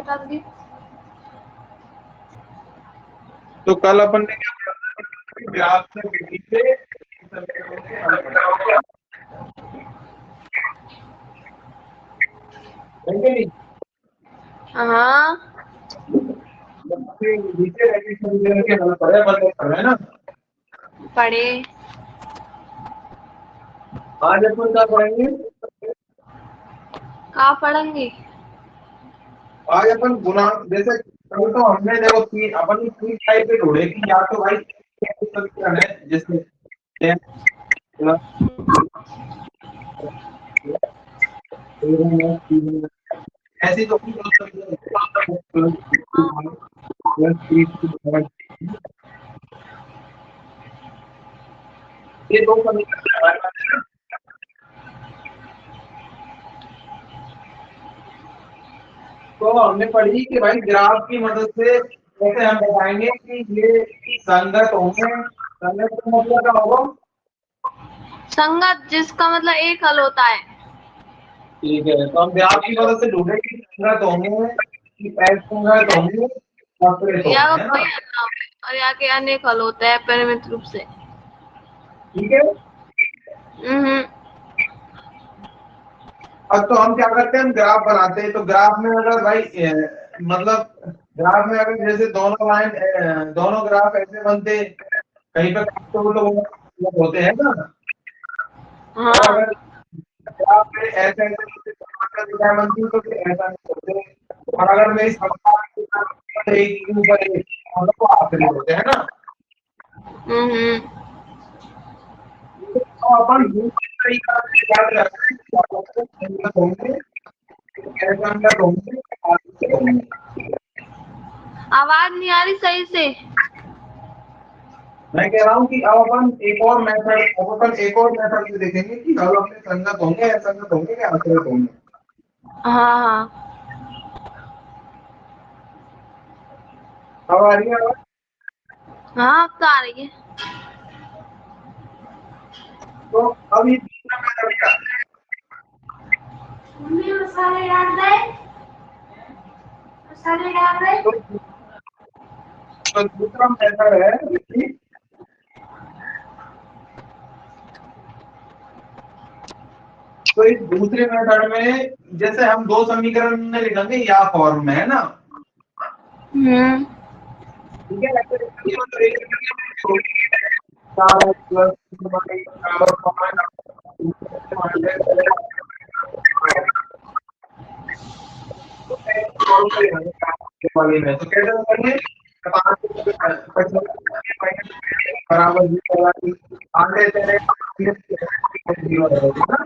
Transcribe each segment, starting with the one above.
बता दी। तो कल अपन ने क्या पढ़ा? ग्राफ से विधि से समीकरणों के हल पढ़ा है कि नहीं? हाँ विधि से रैखिक समीकरण के हल पढ़े अपन है ना? पढ़े। आज अपन क्या पढ़ेंगे? कहाँ पढ़ेंगे? आज अपन गुणांक, जैसे कल तो हमने देखो अपन तीन टाइप के ढूंढे कि या तो भाई समीकरण है जैसे ऐसी तो ये दो समीकरण है। तो हमने पढ़ी कि भाई ग्राफ की मदद से कैसे हम बताएंगे कि ये संगत होंगे। संगत का मतलब क्या होगा? संगत जिसका मतलब एक हल होता है। ठीक है, तो हम ग्राफ की मदद से ढूंढे कि संगत होंगे कि असंगत होंगे, ऑपरेट या होंगे, वो है कोई ना? हल ना हो और या के अनेक हल होता है परिमित रूप से। ठीक है। अब तो हम क्या करते हैं, हम ग्राफ बनाते हैं। तो ग्राफ में अगर भाई मतलब ग्राफ में अगर जैसे दोनों लाइन दोनों ग्राफ ऐसे बनते, कहीं पे तो होते हैं ना। और हाँ अगर ग्राफ में ऐसे ऐसे बनती तो फिर ऐसा नहीं होते। और अगर मेरी संख्या एक के ऊपर एक तो आखिरी होते हैं ना। तो अपन दूसरी तरीका से याद रखते हैं होंगे, ऐसा अंदर होंगे, आगे होंगे। आवाज नहीं आ रही सही से। मैं कह रहा हूँ कि अब अपन एक और मेथड से देखेंगे कि हल अपने संगत होंगे, असंगत होंगे या आश्रित होंगे। हाँ हाँ अब आ रही है आवाज? हाँ अब तो आ रही है। तो अब ये दूसरा मेथड क्या है? मसाले डाल रहे, मसाले डाल रहे। तो दूसरा मेथड है कि तो इस दूसरे मेथड में जैसे हम दो समीकरण में लिखेंगे या फॉर्म में, है ना? ठीक है, ऐसे लिखेंगे तो चार प्लस बराबर 5 वाले में तो कैसे करेंगे? 5 बराबर 0 आगे चले 0 रहेगा ना।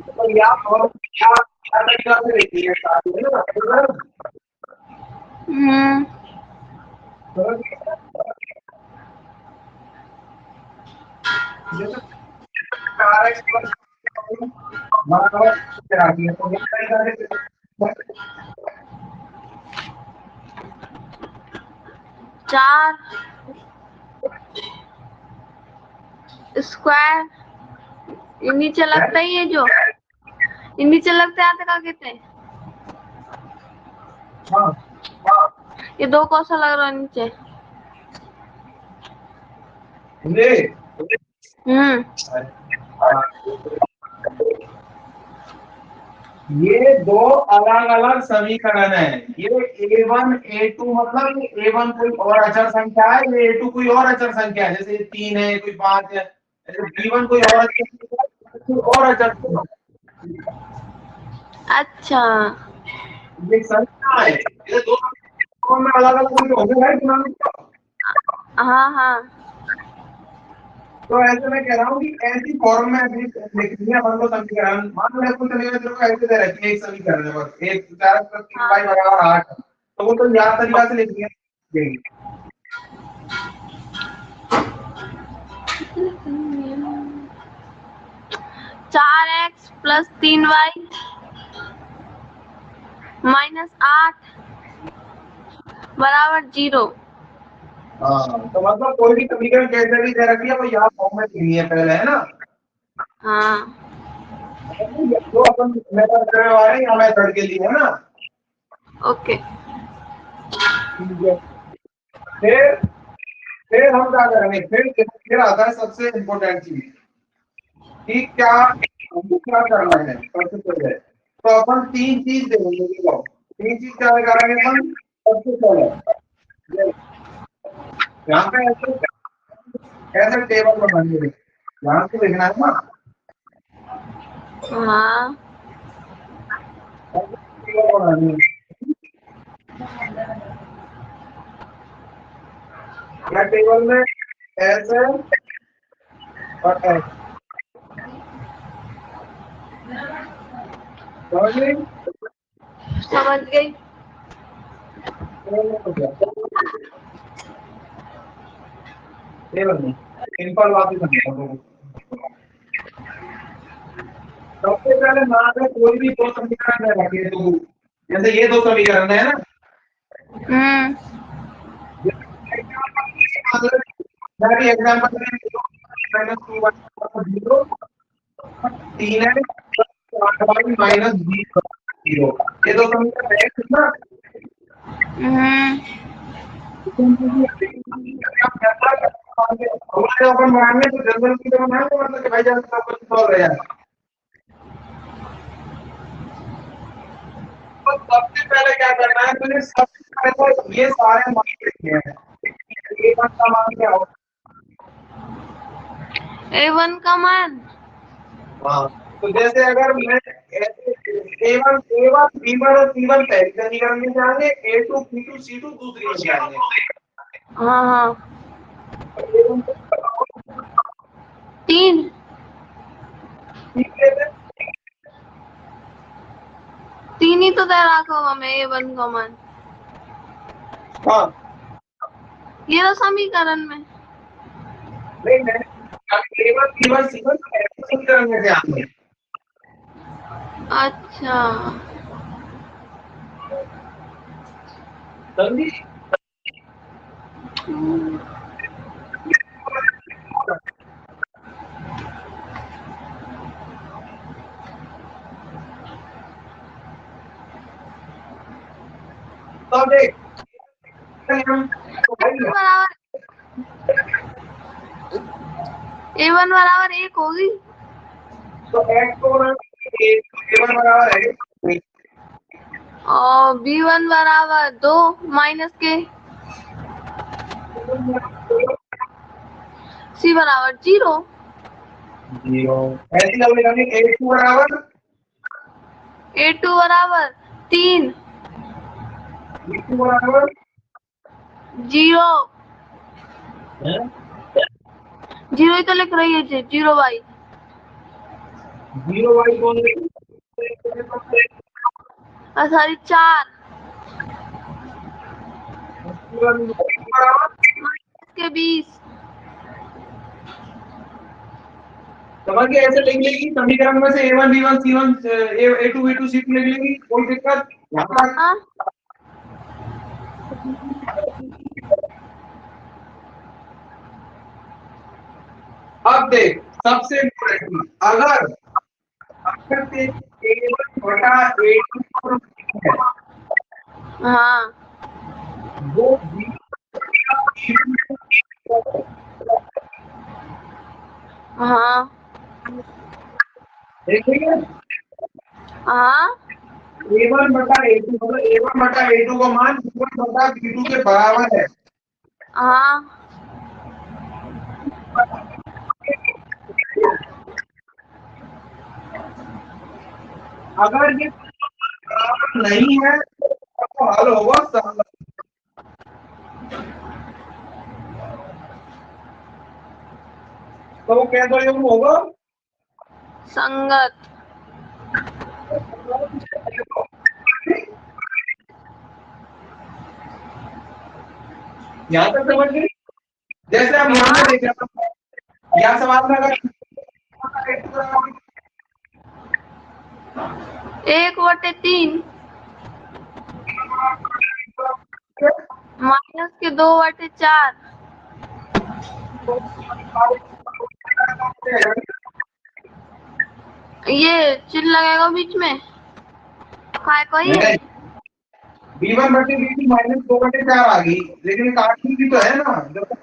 तो या फॉर्म क्या तरीका से लिखिए जैसे 4x बराबर क्या है तो क्या तरीका से 4 स्क्वायर ये नीचे लगता ही है, जो ये नीचे लगता है का कहते हैं। ये दो कौशल लग रहा है नीचे। ये दो अलग अलग समीकरण है। ये a1 a2 मतलब a1 कोई और अचर संख्या है, ये a2 कोई और अचर संख्या है। जैसे 3 है, कोई 5 है, ऐसे b1 कोई और अचर संख्या है, कोई और अचर संख्या है। अच्छा ये संख्या है, ये दो में अलग अलग कोई होंगे भाई गुणांक। हाँ हाँ तो ऐसे मैं कह रहा हूँ कि ऐसी फॉर्म में लिखनी है अपन को समीकरण। मान लो कुछ समीकरण को ऐसे दे रखी है, एक समीकरण है बस, एक 4 + 3y = 8, तो वो तो याद तरीका से लिखनी है। 4x + 3y - 8 = 0। हाँ, तो मतलब कोई भी समीकरण कैसे भी दे रखी है वो यहाँ फॉर्म में लिखनी है पहले, है ना? हाँ तो अपन मेथड करने वाले हैं या मेथड के लिए, है ना? ओके। ठीक है। फिर हम क्या करेंगे, फिर आता है सबसे इम्पोर्टेंट चीज कि क्या हमको क्या करना है। सबसे पहले तो अपन तीन चीज देखेंगे। देखो तीन चीज क्या करेंगे अपन। सबसे पहले यहाँ पे ऐसे टेबल बनाएंगे, यहाँ से लिखना है ना। हाँ टेबल बनानी है या टेबल में ऐसे और ऐसे, समझ गई? समझ गई। टेबल में सिंपल बात ही समझो। सबसे पहले मान लो कोई भी दो समीकरण है रखे, तो जैसे ये दो समीकरण है ना, एग्जाम्पल तीन है माइनस जीरो, ये दो समीकरण है कितना। अपन बनाएंगे तो जनरल की तरह बनाएंगे, मतलब कि भाई जैसे सब कुछ सॉल्व है। तो सबसे पहले क्या करना है, तुझे सबसे पहले तो ये सारे मान लिखने हैं। A1 का मान क्या होगा? A1 का मान, हाँ, तो जैसे अगर मैं A1 B1 और C1 पहली समीकरण में जाएंगे, A2 B2 C2 दूसरी में जाएंगे। हाँ हाँ, 3 3 ही तो दे रखा होगा मैं A1 का मान। हाँ ये तो समीकरण में। नहीं A1 B1 C1 पहली समीकरण में जाएंगे। अच्छा समझी? तो देख A1 बराबर 1 होगी। तो x को A1 बराबर है और B1 बराबर 2 माइनस के, C बराबर 0। जीरो। ऐसी जब लिखेंगे A2 बराबर A2 बराबर 3, B2 बराबर 0 0 ही तो लिख रही है 0 बाई। जीरो बाई कौन सॉरी 4 के 20। समझ के ऐसे लिख लेगी समीकरण में से A1 B1 C1 A2 B2 C2 लिख लेगी, कोई दिक्कत यहाँ तक। हाँ अब देख सबसे इम्पोर्टेंट, अगर से A1 बटा A2 है, हाँ वो हाँ देखेंगे हाँ A1 बटा A2 मतलब A1 बटा A2 का मान B1 बटा B2 के बराबर है। हाँ अगर ये बराबर नहीं है तो हल होगा संगत। तो वो कैसा योग होगा? संगत। यहाँ तक समझ गई? जैसे हम यहाँ पे देख रहे हैं, यहाँ सवाल में अगर 1/3 माइनस के 2/4। ये चिल लगेगा बीच में, काय को ये? नहीं, B1 बटे B2 माइनस 2/4 आ गई, लेकिन काटनी भी तो है ना जब तक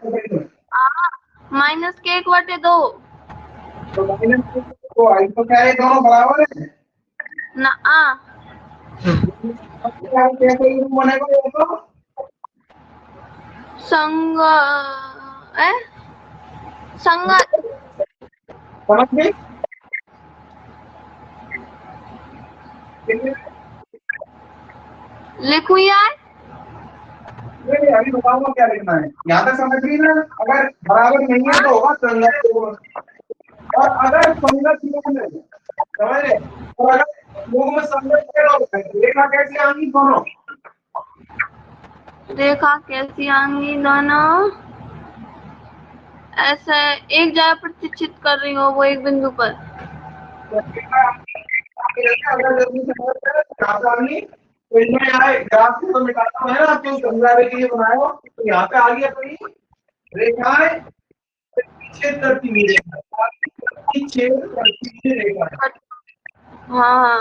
माइनस के 1/2 तो माइनस तो आई तो क्या है, दोनों बराबर है ना। कैसे बनेगा ये तो संग संगत समझ गई। लिखूं यार? नहीं, अभी बताऊंगा क्या लिखना है, यहाँ तक समझ गई ना। अगर बराबर नहीं है तो होगा संगत योग, और अगर संगत योग में समझ रहे, और अगर योग में संगत है तो रेखा कैसी आएंगी दोनों? रेखा कैसी आएंगी दोनों? ऐसे एक जगह प्रतिच्छेद कर रही हो वो एक बिंदु पर। अगर जल्दी संगत है तो यहाँ पे आएंगी, तो इनमें आए ग्राफ को तो मिटाता हूँ है ना, तो समझाने के लिए बनाया हो, तो यहाँ पे आ गई अपनी रेखाएं छेद करती हुई रेखा, छेद करती हुई रेखा हाँ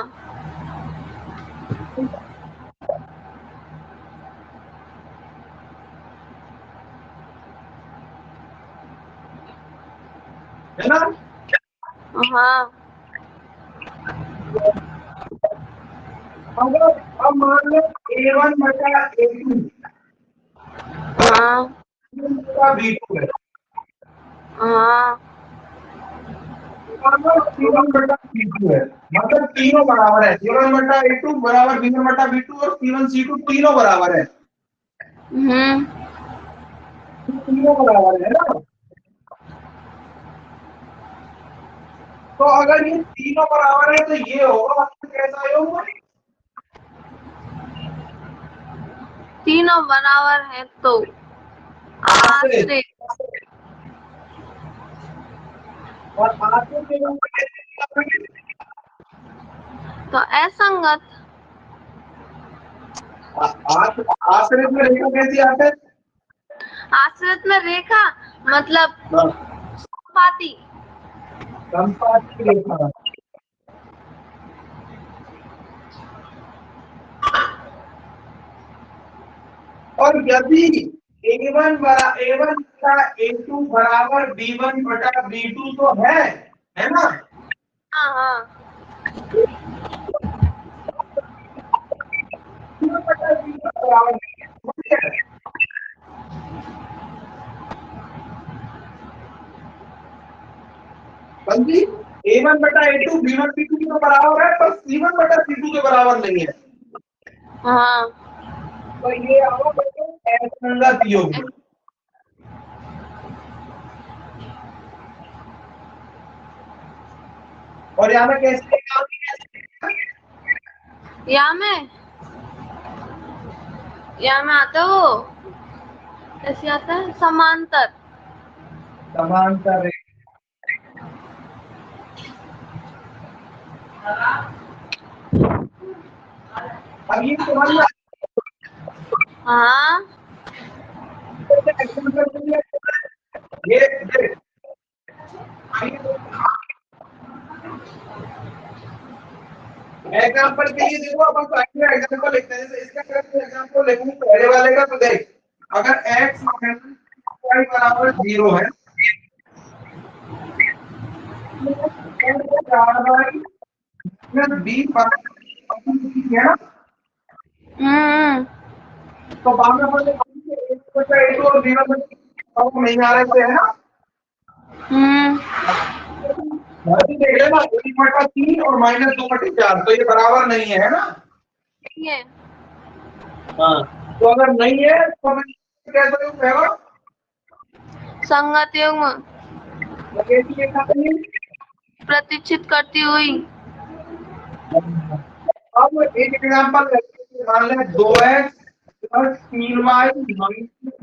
है ना। हाँ अगर अब मान लो A1 बटा A2 हाँ बटा B2 है, हाँ C1 बटा C2 है, मतलब तीनों बराबर है। C1 बटा A2 बराबर B1 बटा B2 और C1 C2 तीनों बराबर है, तीनों बराबर है ना। तो अगर ये तीनों बराबर है तो ये होगा कैसा योग? तीनों बराबर है तो आश्रित, आश्रित। और आश्रित के योग में तो असंगत। आश्रित में रेखा कैसी आते है? आश्रित में रेखा मतलब पाती। संपाती रेखा। और यदि A1 बटा A2 बराबर B1 बटा B2 तो है ना। हाँ हाँ B1 बटा B2 बराबर नहीं है, बल्कि A1 बटा A2 B1 B2 के बराबर है, पर C1 बटा C2 के बराबर नहीं है, हाँ तो ये आओ बच्चों असंगत योग। और यहाँ में कैसे या में आता हो कैसे आता है? समांतर। समांतर रेखा। अब ये समझ में हाँ ये एग्जाम्पल के लिए देखो, अपन तो एग्जाम्पल लिखते हैं, जैसे इसका एग्जाम्पल लिखूं पहले वाले का, तो देख अगर x y बराबर 0 है, b है ना, तो बाद में बोले और b1 नहीं आ रहे थे है ना, देख लेना 1/3 और -2/4, तो ये बराबर नहीं है ना। ये हाँ, तो अगर नहीं है तो कैसे होगा? संगत युग्म कैसी रेखा है? प्रतिच्छेद करती हुई। अब एक एग्जांपल मान लें 2x + 3y -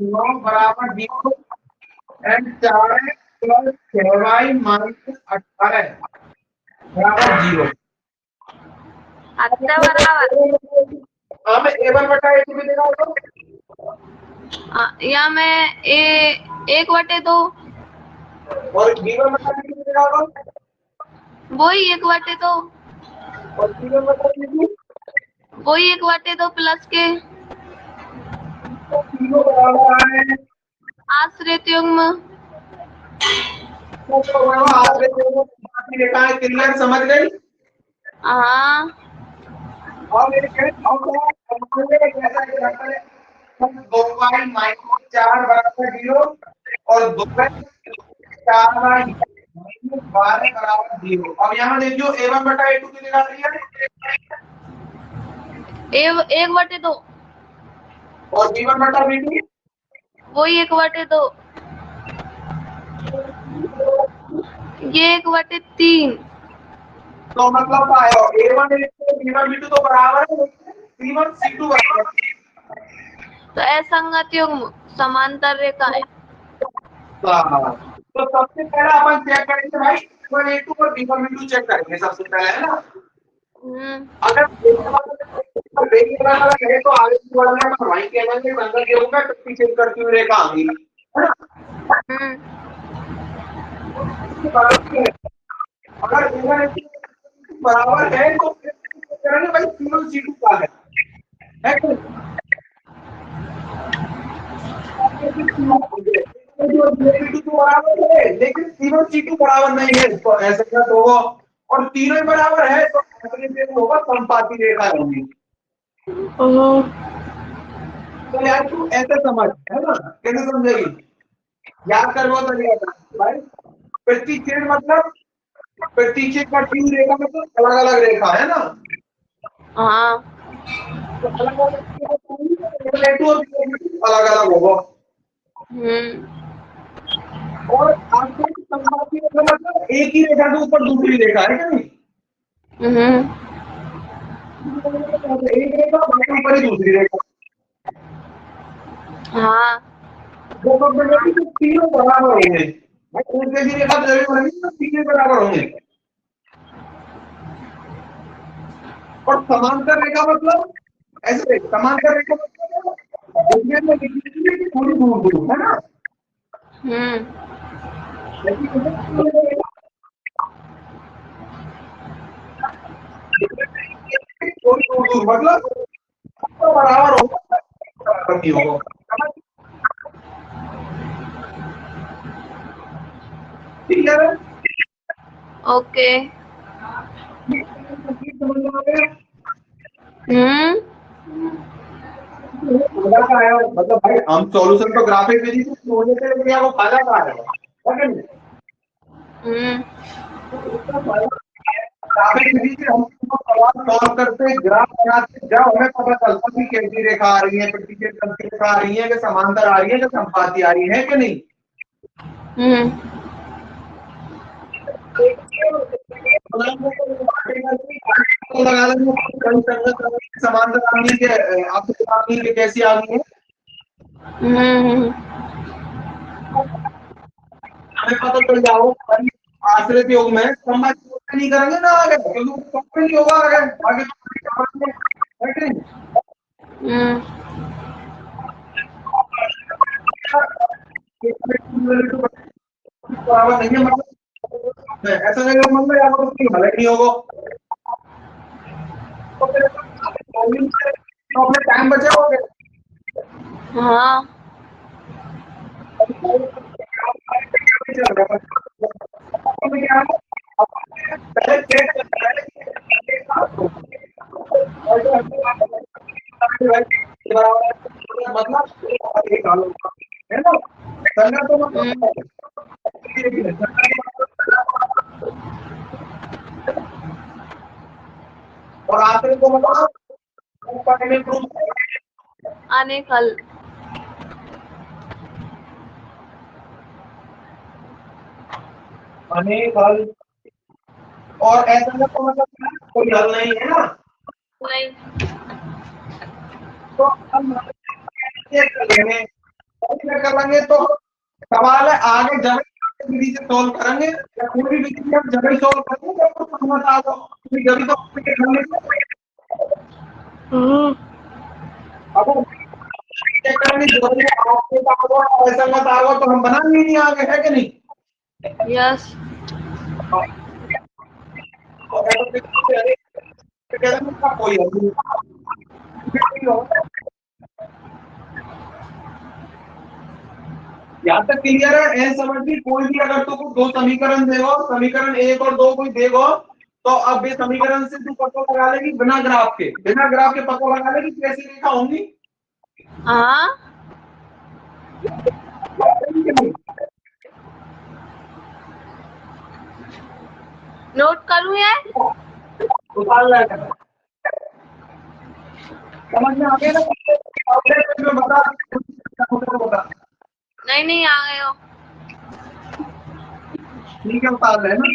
9 बराबर 0 एंड 4x + 6y - 18 बराबर 0। अत्ते बराबर। हमें A1 बटा A2 भी देना होगा, या में 1/2 और B1 बटा B2 भी देना होगा। वही 1/2 और P1 बटा P2 वही 1/2 प्लस के तो तीनों बराबर है। आश्रित युग्म। तो आगे देखो बाकी रेखाएं क्लियर समझ गई। हाँ और ये क्या कैसा एग्जांपल है, हम 2y माइनस 4 बराबर 0 और 2y 4y माइनस 12 बराबर 0। अब यहाँ देखियो a1 बटा a2 की निकाल रही है 1/2 और b1 बटा b2 वही 1/2 ये 1/3। तो मतलब आयो a1 a2 b1 b2 तो बराबर है, c1 c2 बराबर है। तो असंगत युग्म समांतर रेखा है। तो सबसे पहले अपन चेक करेंगे भाई a1 a2 और b1 b2 चेक करेंगे सबसे पहले, है ना। अगर अलग है तो आगे की वाला में वहीं के अलग में अंदर ये होगा तो पीछे करती हुई रेखा आएगी, है ना। अगर बराबर है तो करेंगे भाई C1 C2 का है कि तो बराबर है लेकिन C1 C2 बराबर नहीं है, तो ऐसे क्या तो होगा और तीनों बराबर है तो ऐसे होगा समपाती रेखा होगी। तो यार तू ऐसे समझ, है ना, कैसे समझेगी, याद कर वो तरीका भाई। प्रतिच्छेद मतलब प्रतिच्छेद का तीन रेखा मतलब अलग अलग रेखा, है ना। हाँ तो अलग अलग होगा और आपके समपाती रेखा मतलब एक ही रेखा के ऊपर दूसरी रेखा, है क्या नहीं। एक रेखा बाकी ऊपर ही दूसरी रेखा, हाँ दो बनेगी तो तीनों बराबर होंगे भाई, उनके भी रेखा जरूर बनेगी तो तीनों बराबर होंगे। और समांतर रेखा मतलब ऐसे समांतर रेखा मतलब दुनिया में थोड़ी दूर दूर, है ना। थोड़ी दूर दूर मतलब तो बराबर होगा, बराबर नहीं होगा, ठीक है। ओके समझ में आ गया? फायदा का है मतलब भाई हम सॉल्यूशन तो ग्राफिक विधि से होने से क्या वो फायदा का है ग्राफिक विधि से हम सवाल सॉल्व करते ग्राफ बनाते जब हमें पता चलता कि कैसी रेखा आ रही है, प्रतिच्छेद करती रेखा आ रही है कि समांतर आ रही है कि समपाती आ रही है कि नहीं। लगा लेंगे समांतर आनी के आपको आनी के कैसी आ रही है हमें पता चल जाओ। आश्रित योग में नहीं करेंगे ना आगे क्योंकि नहीं होगा आगे आगे बराबर नहीं है मतलब ऐसा नहीं मतलब यार भले नहीं होगा तो अपने टाइम बचाओगे। हाँ मतलब है ना संज्ञा तो मतलब और आखिरी को मतलब अनेक हल अनेक हल और ऐसा तो मतलब कोई हल नहीं है ना। नहीं तो हम कर लेंगे तो सवाल है आगे जब विधि से सॉल्व करेंगे या कोई भी विधि से हम जब ही सॉल्व करेंगे तो समझ आ जाओ जब तो अगर चेक करेंगे जब आपके पास ऐसा मत आओ तो हम बनाएंगे नहीं आगे, है कि नहीं। यस कोई यहाँ तक क्लियर है? एन समझ ली। कोई भी अगर तुमको दो समीकरण देगा, समीकरण 1 और 2 कोई देगा, तो अब ये समीकरण से तू पता लगा लेगी बिना ग्राफ के पता लगा लेगी कैसी रेखा होंगी। हाँ नोट करूँ यार। समझ में आ गया ना? बता। नहीं आ गए हो। ठीक है, बता रहे हैं ना।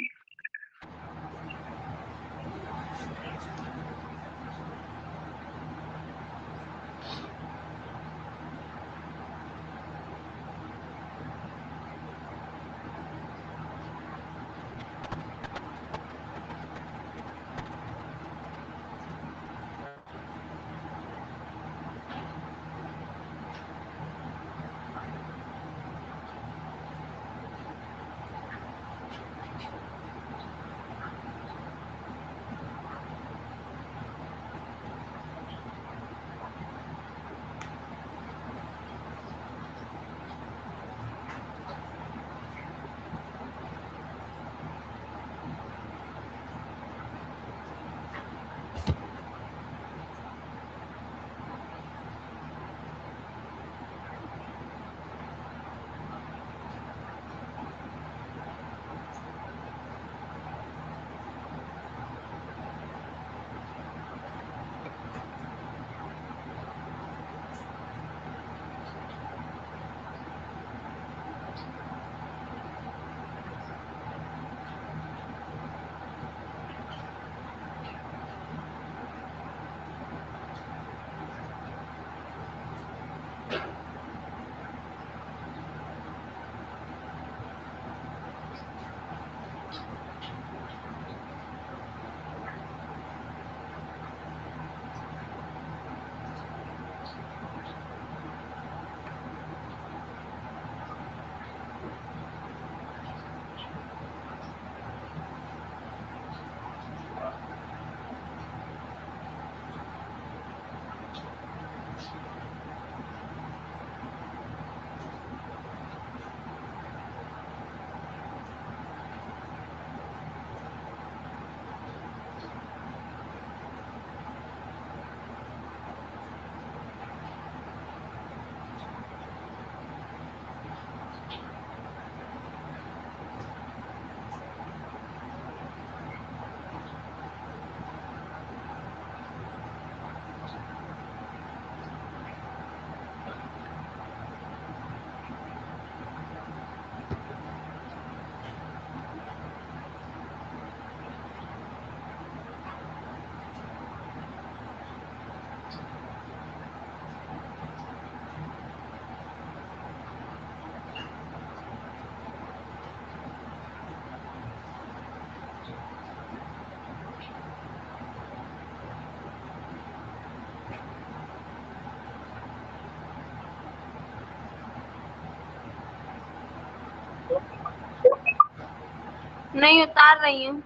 नहीं उतार रही हूँ।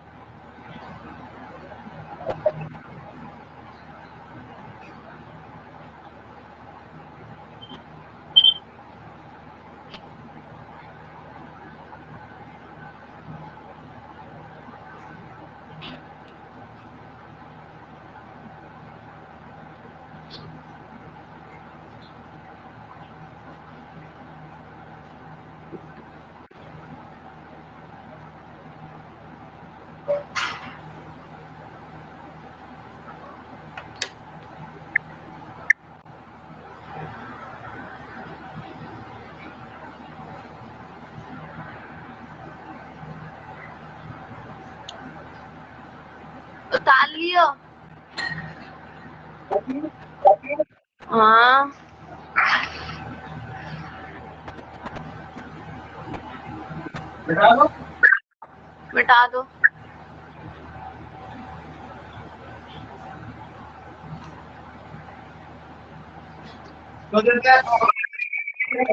उतार लियो। हाँ मिटा दो। तो जैसे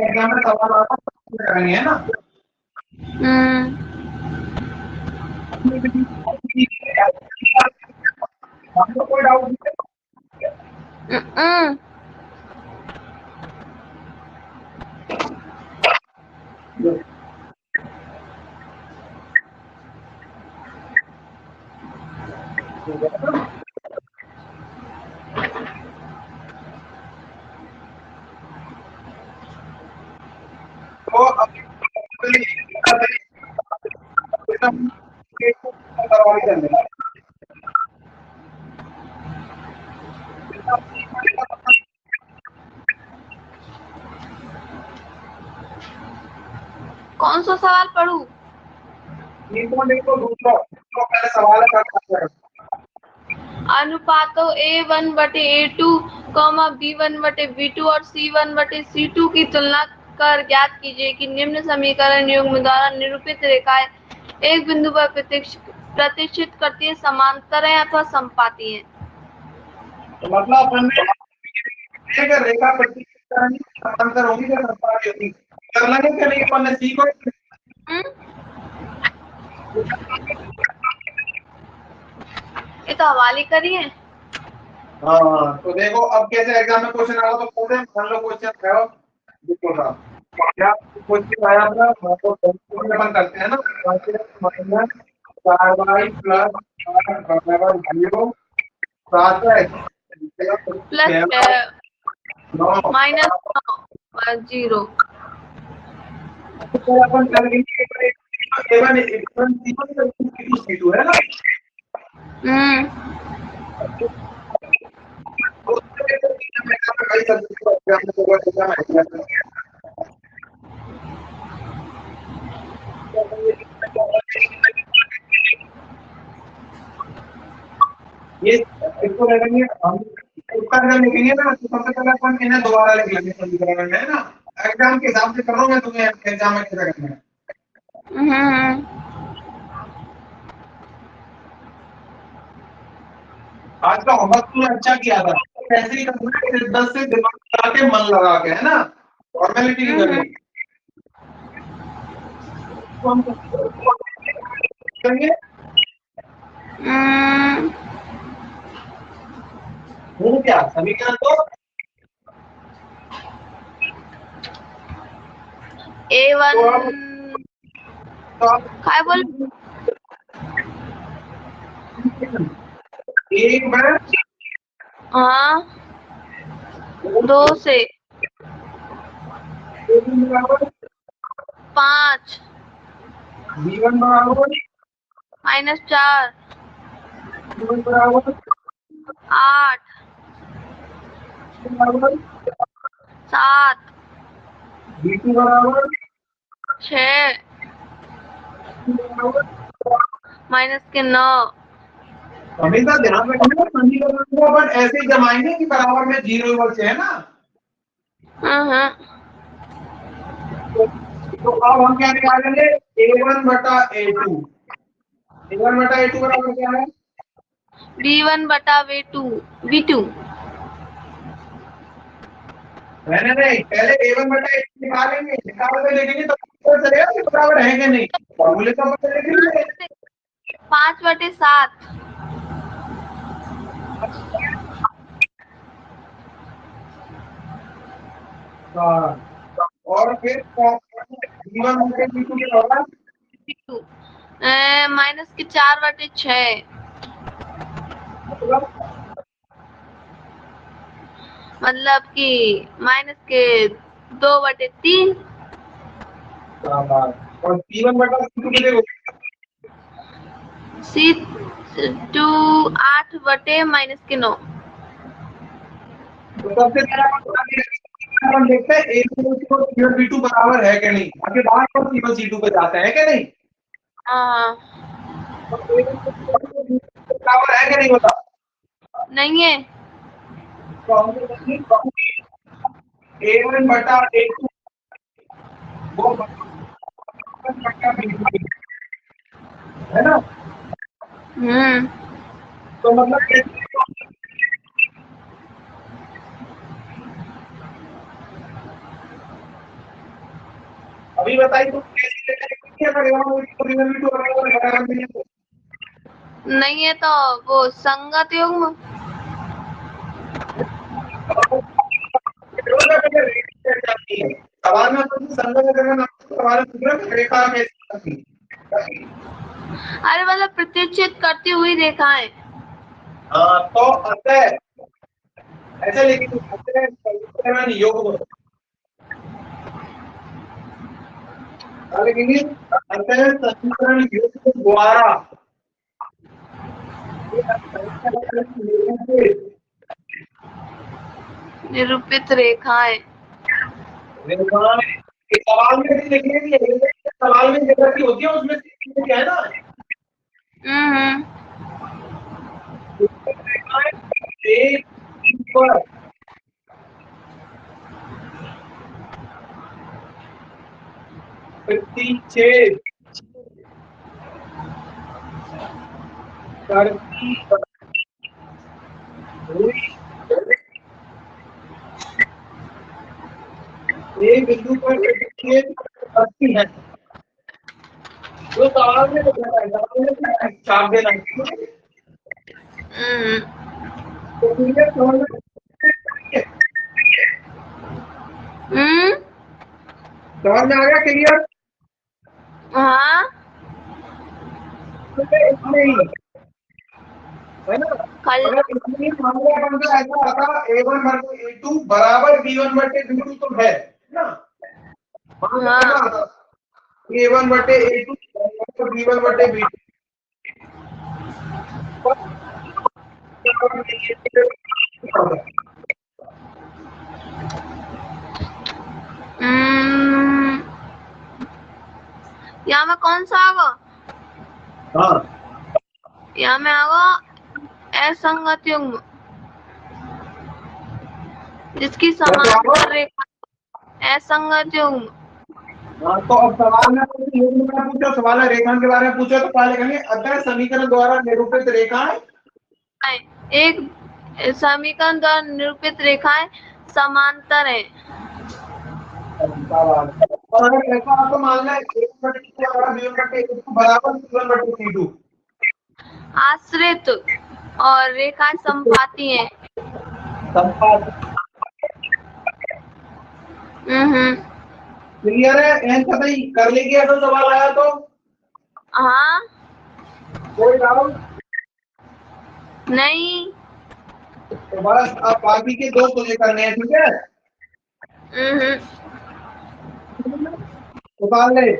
एग्जाम में सवाल आता करेंगे, है ना? आपको कोई डाउट नहीं है? हम्म, तो अभी कौन सा सवाल पढ़ूं? देखो दूसरा तो पहले सवाल है अनुपातों A1/A2, B1/B2 और C1/C2 की तुलना कर ज्ञात कीजिए कि निम्न समीकरण युग्म द्वारा निरूपित रेखाएं एक बिंदु पर प्रतिष्ठित करती है, समांतर है अथवा समपाती है। तो मतलब अपन ने अगर रेखा प्रतिष्ठित समांतर होगी तो समपाती होगी कर लेंगे क्या नहीं अपन ने सी को ये तो हवाले करिए। हाँ तो देखो अब कैसे एग्जाम में क्वेश्चन आया तो कैसे मान लो क्वेश्चन है देखो ना क्या क्वेश्चन आया था तो अपन करते हैं ना माइनस 4y प्लस 8 बराबर 0 7 है प्लस 9 माइनस 0। तो अपन कर लेंगे A1 A1 C2 है ना ये इसको लगेंगे हम उत्तर जब लिखेंगे ना तो सबसे पहले अपन इन्हें दोबारा लिख लेंगे समीकरण में है ना एग्जाम के हिसाब से करोगे तुम्हें एग्जाम में कैसे करना है आज का होमवर्क तुमने अच्छा किया था ऐसे ही करना है 10 से दिमाग लगा के मन लगा के है ना फॉर्मेलिटी की करनी तो हम करेंगे वो क्या समीकरण तो A1 काय बोल एक बार हाँ 2 से 5 B1 बराबर -4 B1 बराबर 8 बराबर 7 B2 बराबर 6 बराबर -9। हमेशा ध्यान रखना समीकरण को अपन ऐसे ही जमाएंगे कि बराबर में 0 इवर से है ना तो अब हम क्या निकालेंगे A1 बटा A2 A1 बटा A2 बराबर क्या है B1/B2 मैंने नहीं पहले A1 बटा A2 निकालेंगे निकाल के देखेंगे तो पता चलेगा कि बराबर है कि नहीं फॉर्मूले का पता चलेगा 5/7 और फिर B1 बटा B2 के होगा -4/6 मतलब कि -2/3 और B1 बटा B2 के लिए C2 8/-9। तो सबसे पहले अपन देखते हैं A2 और B2 बराबर है कि नहीं आगे बाहर और C1 C2 पे जाते हैं कि नहीं हाँ बराबर है कि नहीं बता नहीं है तो हमने A1 बटा A2 वो बटा B2 है ना तो मतलब अभी बताइए तो कैसे B2 बराबर नहीं है नहीं है तो वो संगत युग्म। सवाल में तो संगत सवाल रेखा कैसी थी? अरे मतलब प्रतिच्छेद करती हुई रेखाएं। तो अतः ऐसे लिखेंगे, अतः समीकरण युग्म, लिखेंगे अतः समीकरण युग्म द्वारा निरूपित रेखाएं। सवाल में भी लिखेंगे, सवाल में जगह की होती है उसमें क्या है ना, हम्म। एक पर प्रतिच्छेद करती हुई एक बिंदु पर प्रतिच्छेद करती है। जो सवाल में लिखा है, सवाल में छाप देना। हम्म। तो क्लियर समझ में हम्म। आ गया क्लियर? हाँ इसमें ही है ना, कल। अगर इसमें मामला बनता ऐसा आता a1 बटे a2 बराबर b1 बटे b2 तो है ना, मामला ऐसा हाँ। आता a1 बटे a2 बराबर b1 बटे b2। हम्म। यहाँ में कौन सा आगा? हाँ यहाँ में आगा असंगत युग्म, जिसकी समांतर रेखा असंगत युग्म। हाँ, तो अब सवाल में युग्म का पूछो, सवाल है रेखा के बारे में पूछो तो क्या लिखेंगे, अतः समीकरण द्वारा निरूपित रेखाएं एक समीकरण द्वारा निरूपित रेखाएं समांतर है। और अगर ऐसा आपको मानना है a1 बटे c बराबर b1 बटे a2 बराबर c1 बटे c2, आश्रित और रेखाएं समपाती हैं। संपात हम्म। क्लियर है? एन भाई कर लेंगे, ऐसा सवाल आया तो हाँ। कोई डाउट? नहीं। तो बस आप बाकी के दो तुझे करने हैं, ठीक है? हम्म। निकाल ले।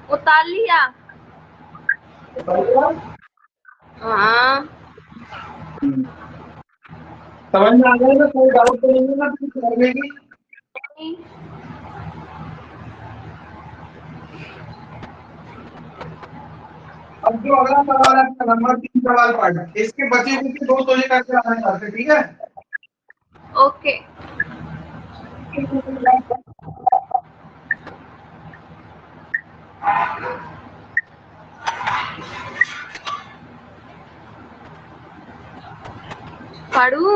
उतार लिया। हाँ समझ में आ गया ना? कोई डाउट तो नहीं है ना कुछ करने की? अब जो अगला सवाल है नंबर 3 सवाल पढ़, इसके बचे कुछ दो तो ये करके आने करते, ठीक है? ओके। पढ़ू?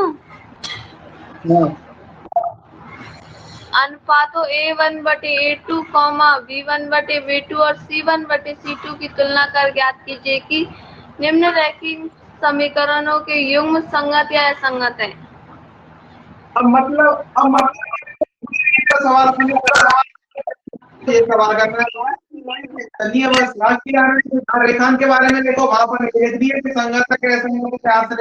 अनुपातों A1/A2, B1/B2 और C1/C2 की तुलना कर ज्ञात कीजिए कि निम्न रैखिक समीकरणों के युग्म संगत या असंगत हैं। अब मतलब सवाल ये सवाल करना है बस बाकी रेखांक के बारे में देखो, वहां पर लिख दिए कि संगत कैसे होंगे, क्या से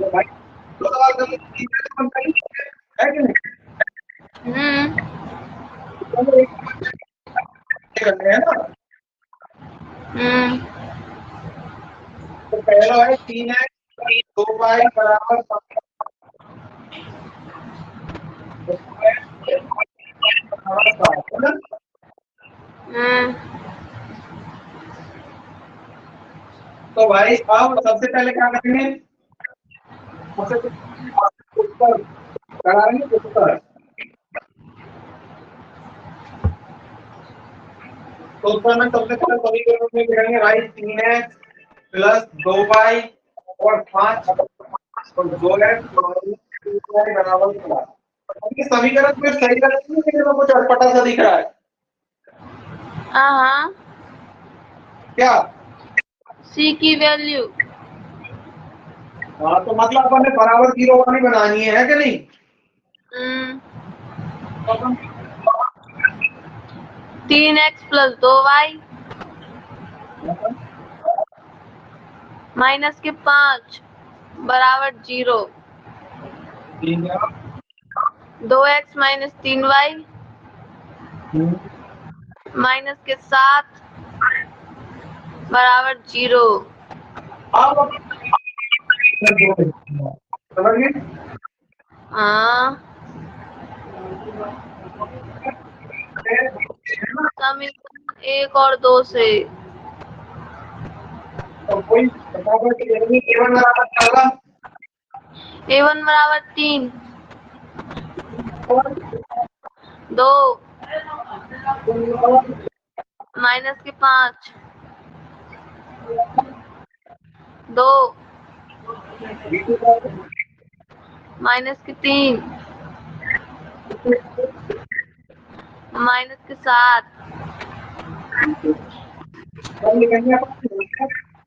भाई दो सवाल कर है कि नहीं? करने हैं ना। तो पहला है 3x 2y बराबर तो भाई अब सबसे पहले क्या करेंगे? उत्तर कराएंगे उत्तर। तो उत्तर में सबसे पहले समीकरण में लिखेंगे भाई 3x प्लस 2y और 5 और 2x बराबर 4। समीकरण में सही करेंगे लेकिन कुछ अटपटा सा दिख रहा है। हाँ क्या? सी की वैल्यू। हाँ तो मतलब हमें बराबर 0 वाली बनानी है कि नहीं? 3x प्लस 2y माइनस के 5 बराबर 0। 2x माइनस 3y माइनस के 7 बराबर 0। समझ गए? हाँ समीकरण 1 और 2 से तो कोई बराबर A1 बराबर क्या होगा? A1 बराबर 3 2 माइनस के 5 2 माइनस के 3 माइनस के 7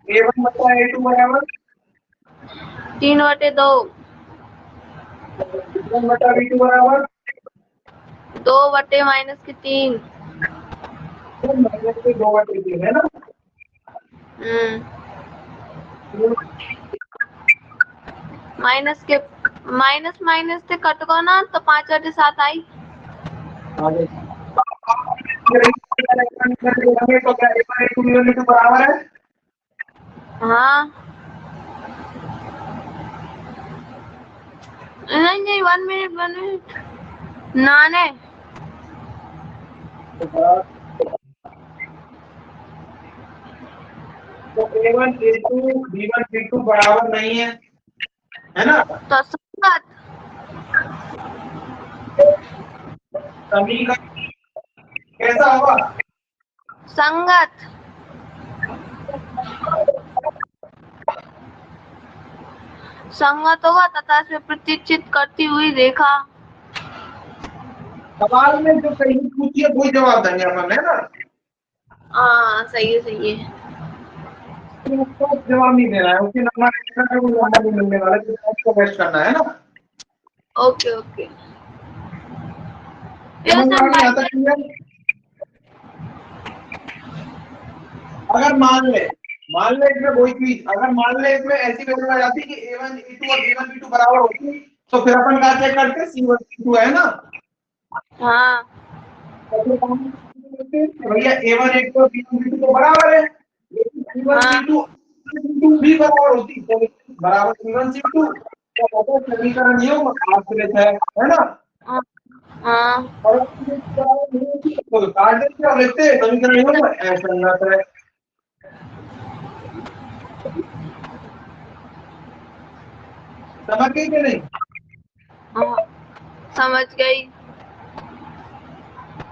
A1 बटा A2 बराबर 3/2 B1 बटा B2 बराबर 2 बटे माइनस के 3 माइनस के 2 बटे 3 है ना। माइनस के माइनस माइनस से कट गो ना तो 5/7 आई। तो क्या A1 A2 बराबर है? हाँ नहीं 1 मिनट नाने तो A1 A2 B1 B2 बराबर नहीं है ना? तो संगत समीकरण कैसा होगा? संगत संगत होगा तथा से प्रतिचित करती हुई रेखा। सवाल में जो सही पूछिए वही जवाब देंगे अपन, है ना? हाँ सही है। उसको जवाब नहीं देना है, उसके नंबर एक्स्ट्रा का कोई नंबर नहीं मिलने वाला, तो आपको बेस्ट करना है ना। ओके यहाँ तक क्लियर? अगर मान ले इसमें कोई चीज, अगर मान ले इसमें ऐसी वैल्यू आ जाती कि A1 A2 और B1 B2 बराबर होती, तो फिर अपन क्या चेक करते? C1 C2 है ना। हाँ भैया A1 A2 B1 B2 तो बराबर है, लेकिन C1 हाँ C2 C2 भी बराबर होती है, बराबर C1 C2 तो समीकरण योग आश्रित है ना। हाँ हाँ और तो काट देते और लिखते हैं समीकरण योग असंगत है। समझ गई कि नहीं? हाँ, समझ गई।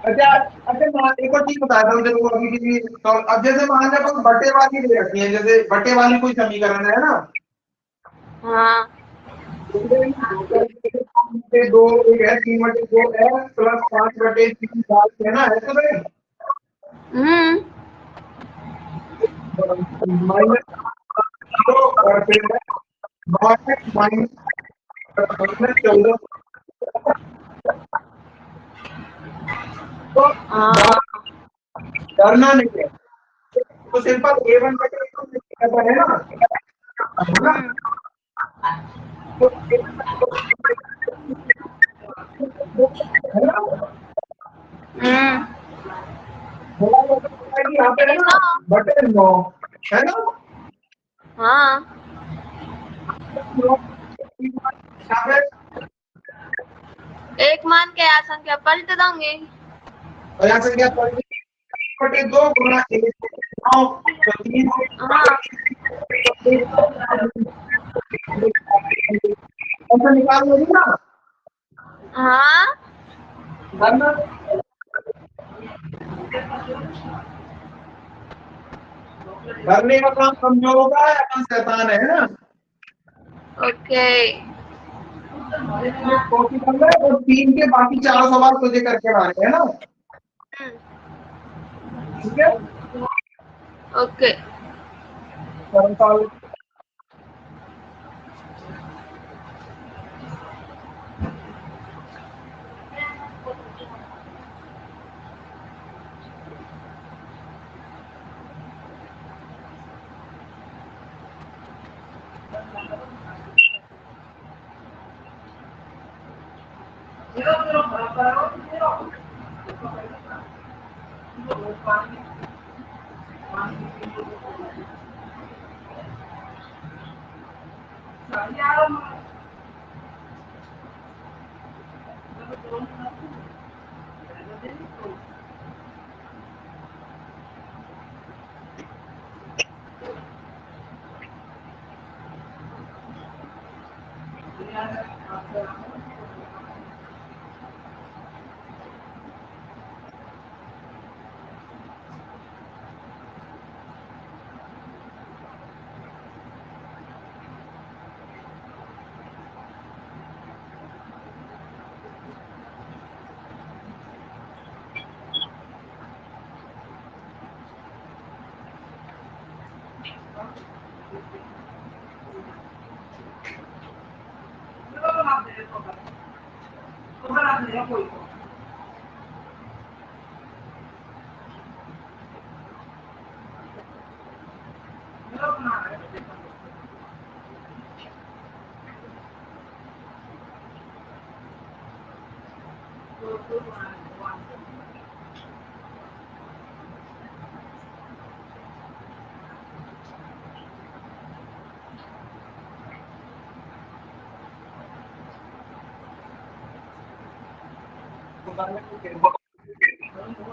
अच्छा अच्छा, एक और चीज बता रहा हूँ देखो अभी के लिए। तो अब जैसे मान लो अपन बटे वाली ले रखी है, जैसे बटे वाली कोई समीकरण है ना, हाँ दो एक है 3/2 x प्लस 5/3 है ना, है तो नहीं? हम्म माइनस और फिर माइनस 14 तो हाँ डरना नहीं है, तो सिंपल A1/A2 है ना, है ना? हम्म तो है ना, हम्म यहाँ पे है ना कितना? बटे 9 है ना। हाँ यहाँ पे एक मान के आ संख्या पलट देंगे। और यहाँ से क्या 3/2 गुना 1 9 तो 3 हाँ ऐसा निकाल लोगी ना, हाँ वरना करने का काम कमजोर होगा, अपन शैतान है ना। ओके। तो कॉपी कर ले और 3 के बाकी 4 सवाल तुझे करके लाने हैं ना, ठीक है? ओके। सवाल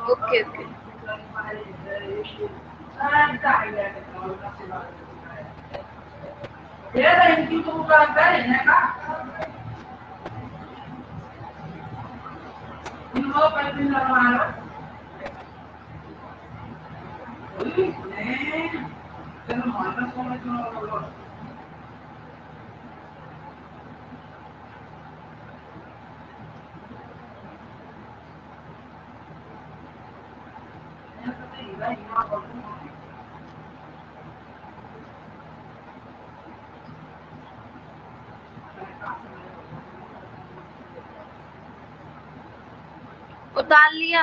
ओके ओके। उतार लिया।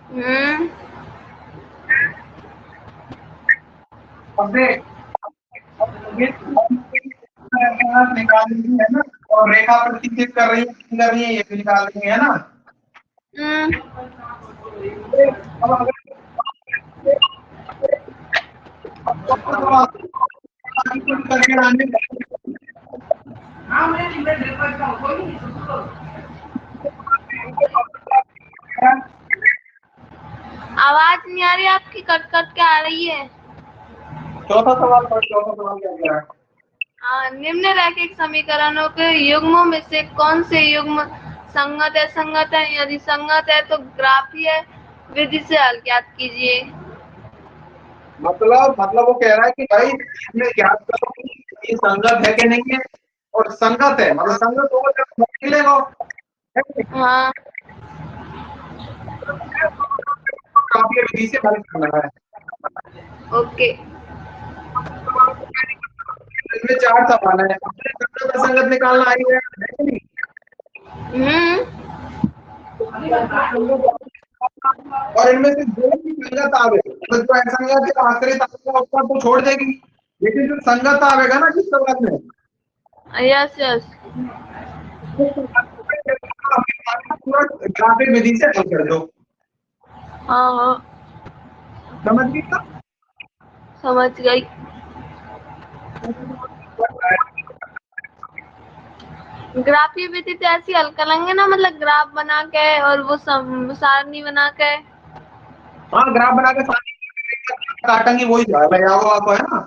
हम्म अब देख, अब ये निकालेंगे है ना, और रेखा प्रतिच्छेद कर रही है ये भी निकाल देंगे, है ना। अब अगर करके आने आवाज नहीं आ रही आपकी, कट कट के आ रही है। चौथा सवाल क्या है? निम्नलिखित समीकरणों के युग्मों में से कौन से युग्म संगत है संगत है, यदि संगत है तो ग्राफीय विधि से हल ज्ञात कीजिए। मतलब वो कह रहा है कि भाई इसमें ज्ञात करो कि ये संगत है कि नहीं है, और संगत है मतलब संगत होगा जब मिलेगा। हाँ ग्राफीय विधि से हल करना है। ओके। इसमें 4 सवाल है, संगत असंगत निकालना आएगा है कि नहीं? और इनमें से जो भी संगत आवेगा, तो जो असंगत है आश्रित आवेगा उसका तो छोड़ देगी, लेकिन जो संगत आवेगा ना जिस सवाल में, यस यस। ग्राफिक विधि से हल कर दो। हाँ हाँ समझ गई ना? समझ गई। ग्राफीय विधि तो ऐसी हल करेंगे ना, मतलब ग्राफ बना के और वो सारणी बना के। हाँ ग्राफ बना के काटेंगे, वही लगा हुआ आपको है ना।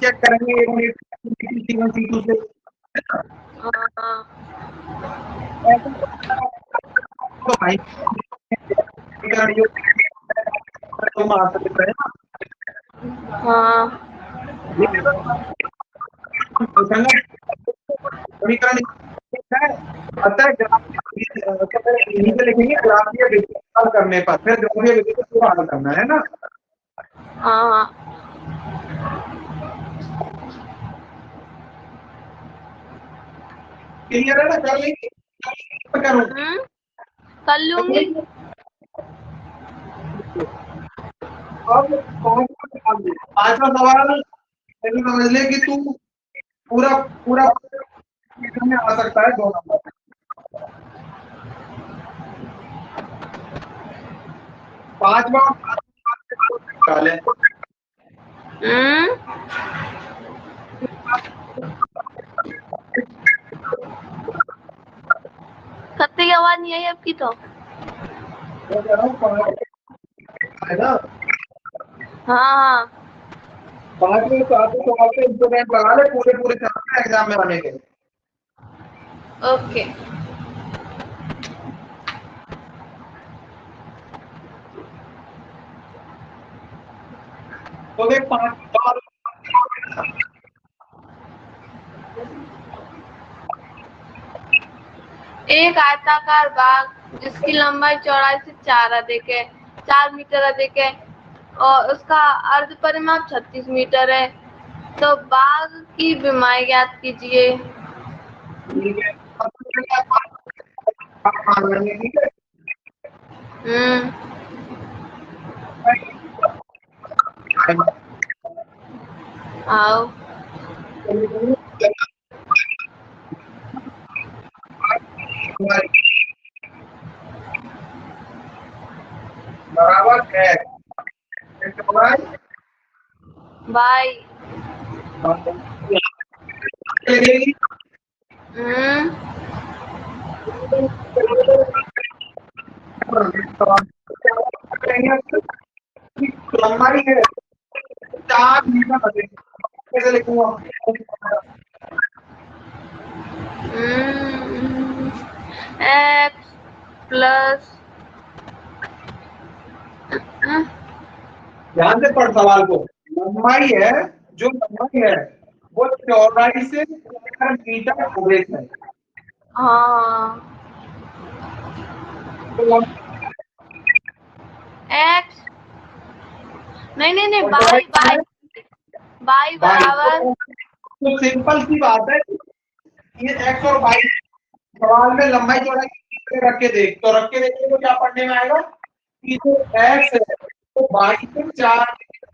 चेक करेंगे C1 C2 से। हाँ तो भाई तुम आ सकते हैं ना। हाँ समीकरण है, अतः लिखेंगे ग्राफीय विधि हल करने पर, फिर ग्राफीय विधि को पूरा हल करना है ना। हाँ क्लियर है ना? कर लेंगे, करूँ कर लूंगी। अब पांचवा सवाल समझ ले कि तू पूरा पूरा में आ सकता है 2 नंबर। पांचवा है कत्ते की आवाज नहीं आई आपकी तो। ना। हाँ 5वें 7वें सवाल पे इंपोर्टेंट लगा ले, पूरे पूरे चैप्टर एग्जाम में आने के। ओके। तो देख 5 एक आयताकार बाग जिसकी लंबाई चौड़ाई से 4 मीटर अधिक है और उसका अर्ध परिमाप 36 मीटर है, तो बाग की विमाएं ज्ञात कीजिए। मान लेंगे, ठीक है। आओ बराबर है बाय। लगेगी। लंबाई है 4 मीटर अधिक, कैसे लिखूंगा? एक्स प्लस ध्यान से पढ़ सवाल को। लंबाई है, जो लंबाई है वो चौड़ाई से 4 मीटर अधिक है। हाँ तो एक्स नहीं बाई बाई बाई बराबर। तो सिंपल सी बात है, ये एक्स और वाई सवाल में लंबाई चौड़ाई रख के देख, तो रख के देखने को क्या पढ़ने में आएगा कि जो एक्स है वो वाई से 4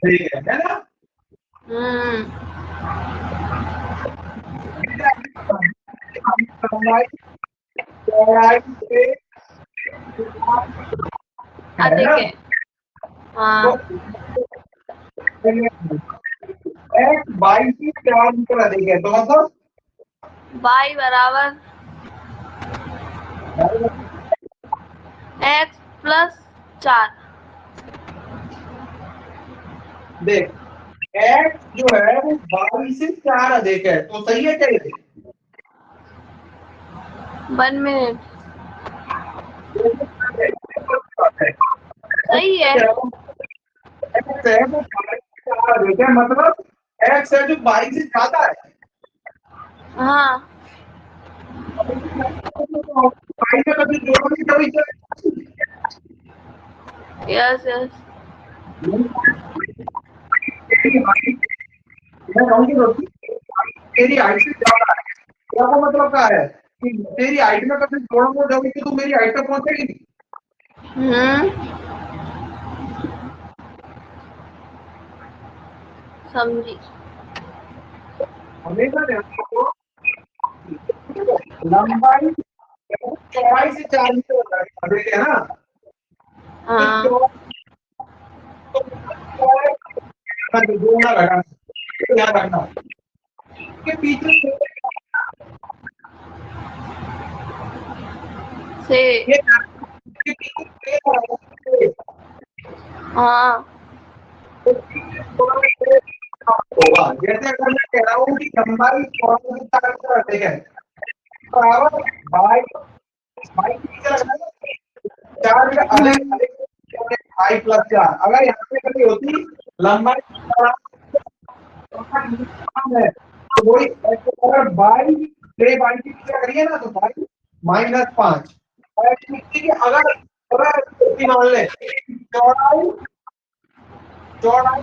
ठीक है ना? चौड़ाई से अधिक है। हाँ, एक्स बाई से 4 मीटर अधिक है, तो मतलब y बराबर x प्लस 4। देख एक्स जो है वो बाई से 4 अधिक है, तो सही है क्या ये? 1 मिनट, सही है। एक्स है वो बाई से 4 अधिक है, मतलब एक्स है जो बाई से ज्यादा है। हाँ, बाई में कभी जोड़ोगे तभी यस यस। तेरी हाइट से ज्यादा है, क्या वो मतलब क्या है कि तेरी हाइट में कभी जोड़ोगे जब तो मेरी हाइट तक पहुंचेगी। समझी। हमेशा ध्यान रखो लंबाई चौड़ाई से 4 मीटर अधिक है ना। हाँ, जोड़ना घटाना ध्यान रखना के पीछे से। ये के पीछे हाँ, होगा। जैसे अगर मैं कह रहा हूँ कि लंबाई चौड़ाई से 4 मीटर अधिक है बराबर बाई बाई पीछे रखना है 4 मीटर अधिक अधिक बाई प्लस 4। अगर यहाँ पे कभी होती लंबाई है तो वही अगर बाई बाई की पीछे करिए ना तो बाई -5। अगर अगर मान ले चौड़ाई चौड़ाई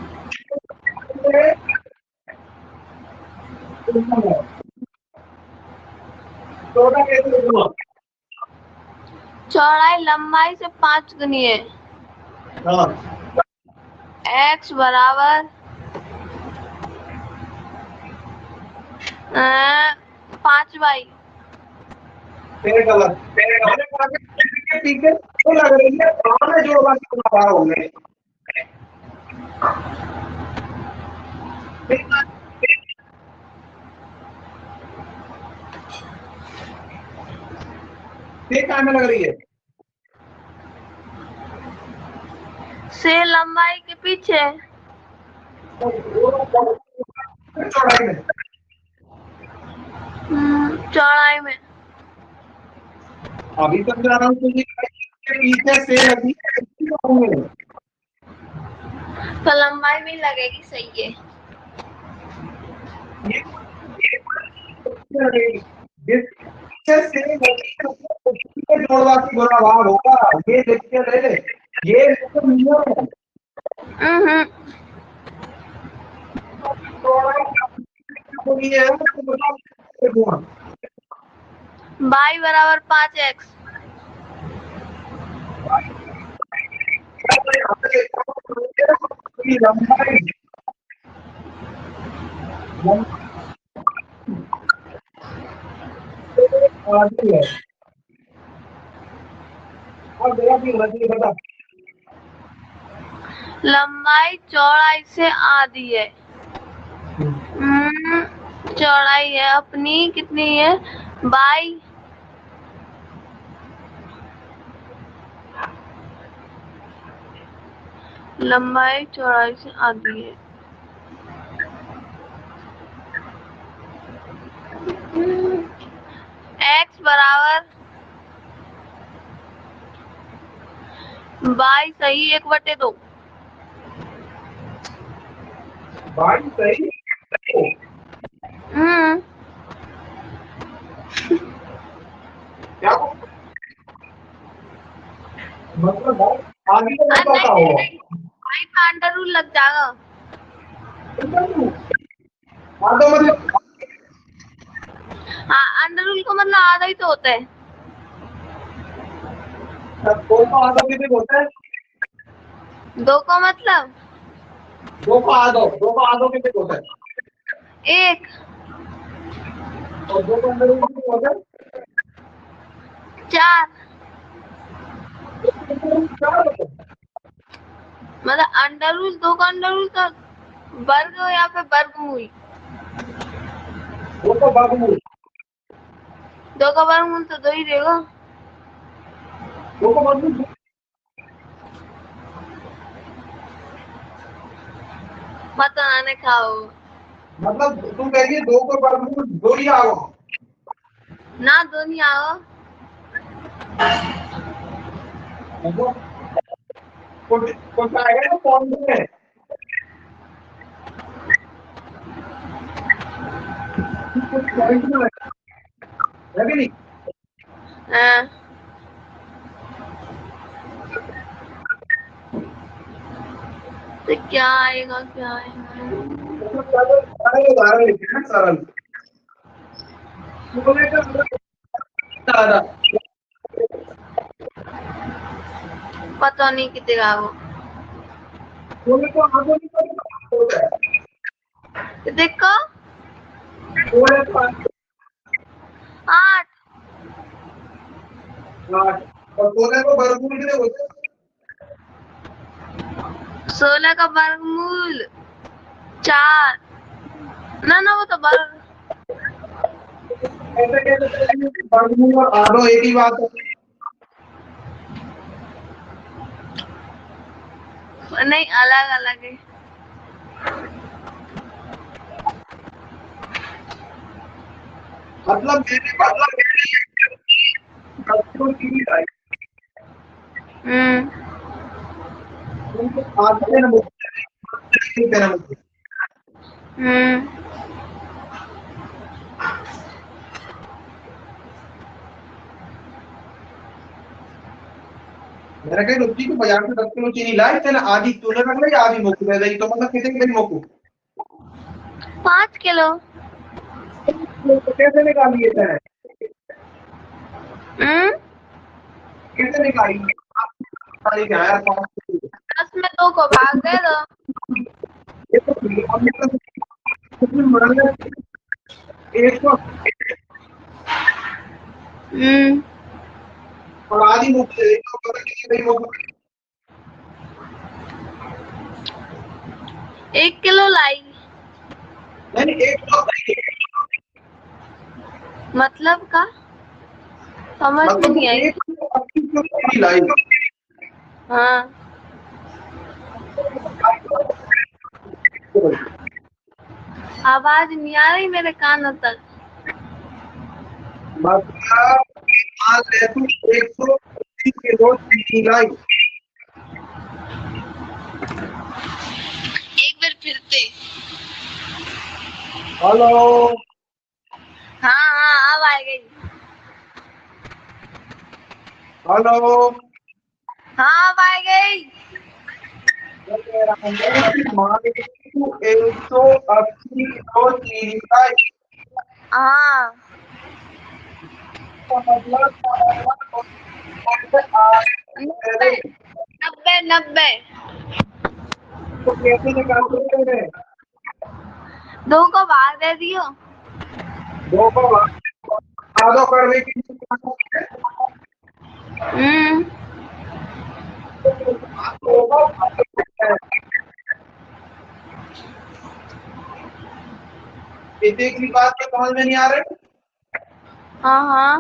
चौदह कैसे लिखूंगा? चौड़ाई लंबाई से 5 गुनी है। हाँ x बराबर 5y। फिर गलत मैंने कहा कि पीछे तो लग रही है पुराने जो बाकी बता होंगे में लग रही है से लंबाई के पीछे चौड़ाई में चौड़ाई में। अभी तक जा रहा हूँ तुझे पीछे से लगी तो लंबाई में लगेगी, सही है। जोड़वा की बुरा भाव होगा ये देख के ले ले ये नियम है y बराबर 5x। लंबाई आधी है और मेरा भी गलती बता लंबाई चौड़ाई से आधी है। चौड़ाई है अपनी कितनी है? बाई लंबाई चौड़ाई से आधी है। x बराबर बाई सही 1/2। बाई सही क्या मतलब आगे तो नहीं बताता नहीं हो नहीं, बाई का अंडर रूल लग जाएगा। हाँ तो मतलब हाँ, अंडर रूल का मतलब आधा ही तो होता है। कोई तो आधा कितने होता है 2 का मतलब दो का आधो कितने होता है? 1। और दो का अंदर कितने होता है? 4। चार होता है। मतलब अंडर रूल, 2 का अंडर रूल का वर्ग या फिर वर्गमूल? दो का वर्गमूल। 2 का वर्गमूल तो 2 ही रहेगा। दो का वर्गमूल पता नहीं खाओ मतलब तुम कहिए दो का वर्गमूल दो ही आओ। ना, 2 नहीं आओ। मतलब कुछ आएगा ना पॉइंट में। कुछ पॉइंट में है कि नहीं? हाँ। तो क्या आएगा, क्या आएगा? मतलब सरल उदाहरण लेते हैं ना, सरल। सोने का आधा। पता नहीं कितने का वो। सोने को आधो नहीं होता है। देखो, सोने को 8। आठ और सोने को वर्गमूल कितने होते हैं? 16 का वर्गमूल 4। ना ना, वो तो वर्ग। ऐसे कैसे करेंगे? वर्गमूल और आधो एक ही बात है। नहीं, अलग अलग है। मतलब हम्म। आधे नंबर हम्म। मैंने कही रुचि को बाजार से 10 किलो चीनी लाई तेने आधी तूने रख ली आधी मुक्ति दे दी तो मतलब कितने की मोकू 5 किलो। तो कैसे निकालिए थे? हम्म। कैसे निकाली? निकाली क्या यार 5 किलो? 10 में 2 को भाग दे दो। ये तो हमने तो कितने मरने 100 हम्म। और आधी मुक्ति दे दी तो पता कितनी गई मोकू? 1 किलो लाई। नहीं 100 मतलब का समझ में मतलब नहीं आई। 180 किलो चीनी लाई। हाँ। आवाज नहीं आ रही मेरे कानों तक। मतलब मान ले तू 180 किलो चीनी लाई। एक बार फिर से। हेलो हाँ हाँ, अब आ गई। हेलो हाँ, अब आ गई। मान ले तू 180 किलो चीनी लाई। हाँ। मतलब 90 90 90। तो कैसे निकालते हैं? 2 को भाग दे दियो। दो को आधो करने की हम्म। एक की बात तो समझ में नहीं आ रही। हाँ हाँ।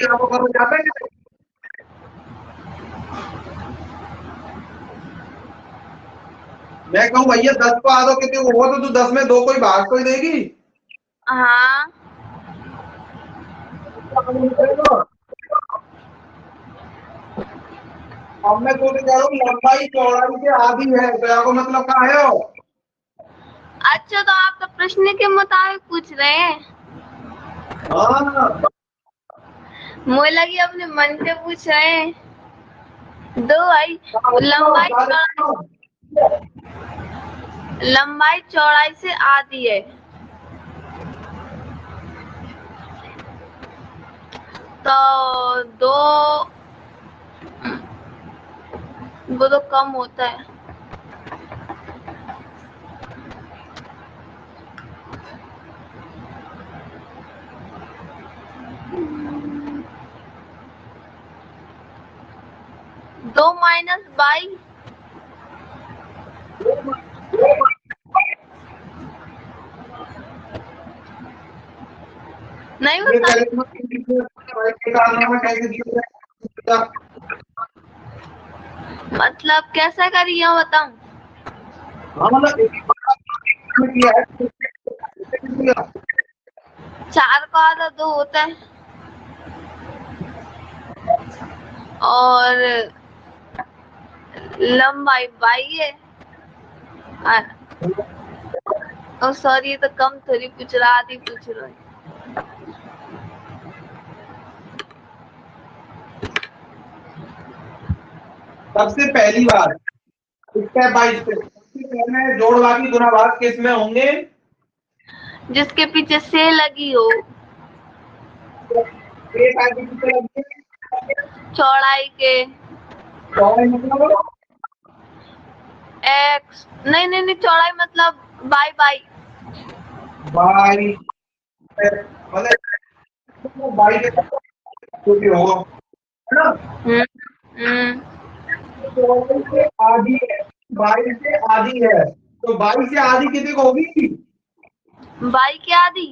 आपको समझ आता है? मैं कहूँ भैया 10 को आधो कितने हुआ तो तू 10 में 2 कोई भाग कोई देगी। हाँ। अब मैं तो कह रहा हूँ लंबाई चौड़ाई के आधी है तो यहाँ को मतलब कहाँ है वो? अच्छा, तो आप तो प्रश्न के मुताबिक पूछ रहे हैं। हाँ मुझे लगी अपने मन से पूछ रहे हैं। 2 आई। लंबाई चौड़ाई से आधी है तो 2 वो तो कम होता है। दो माइनस बाई नहीं ये बता। मतलब कैसा करी है बताऊं? हाँ मतलब किया है। 4 का आधा 2 होता है और लंबाई बाई है। ओ सॉरी, ये तो कम थोड़ी पूछ रहा, आधी पूछ रहा है। सबसे पहली बात स्टेप बाय स्टेप, सबसे पहले जोड़ भागी गुणा भाग किस में होंगे? जिसके पीछे से लगी हो। एक आगे कितने लगते हैं? चौड़ाई के। चौड़ाई मतलब एक्स नहीं नहीं नहीं, चौड़ाई मतलब बाई बाई। बाई, मतलब बाई के छोटे होगा, है ना? हम्म हम्म। चौड़ाई से आधी है, बाई से आधी है, तो बाई से आधी कितने को होगी? बाई की आधी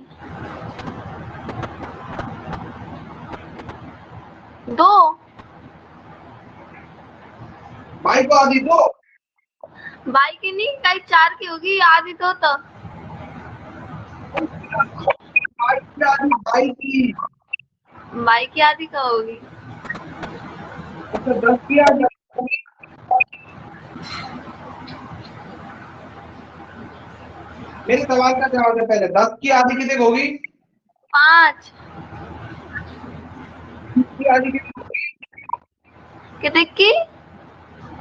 2। बाई को आधी दो, बाई की नहीं, कहीं 4 की होगी आधी तो। बाई की आधी बाई की, बाई की आधी का होगी। अच्छा 10 की आधी। मेरे सवाल का जवाब है पहले, 10 की आधी कितने को होगी? 5। 20 की आधी कितने को कितने की?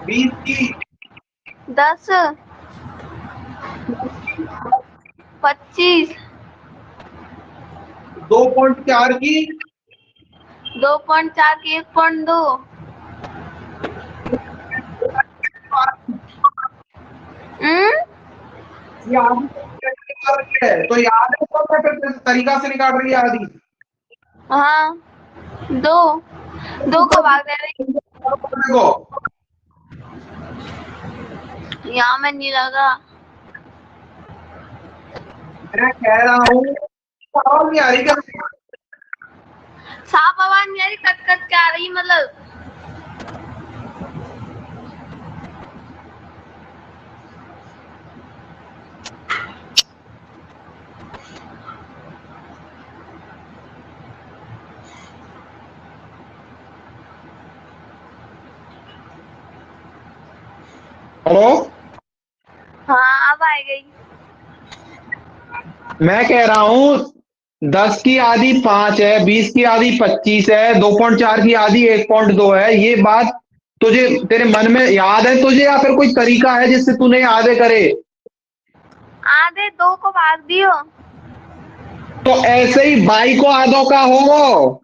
होगी? 20 की। 10। 25। 2.4 की। 2.4 की 1.2। ये आधी निकाल रही है, तो याद है तो मैं फिर तरीका से निकाल रही है आधी। हाँ 2। 2 को भाग दे रही। देखो यहाँ में नहीं लगा। मैं कह रहा हूँ, आवाज नहीं आ रही क्या? साफ आवाज नहीं आ रही, कट कट के आ रही मतलब। हेलो, हाँ अब आ गई। मैं कह रहा हूँ 10 की आधी 5 है, 20 की आधी 25 है, 2.4 की आधी 1.2 है। ये बात तुझे तेरे मन में याद है तुझे, या फिर कोई तरीका है जिससे तूने याद करे? आधे 2 को भाग दियो। तो ऐसे ही बाई को आधों का हो,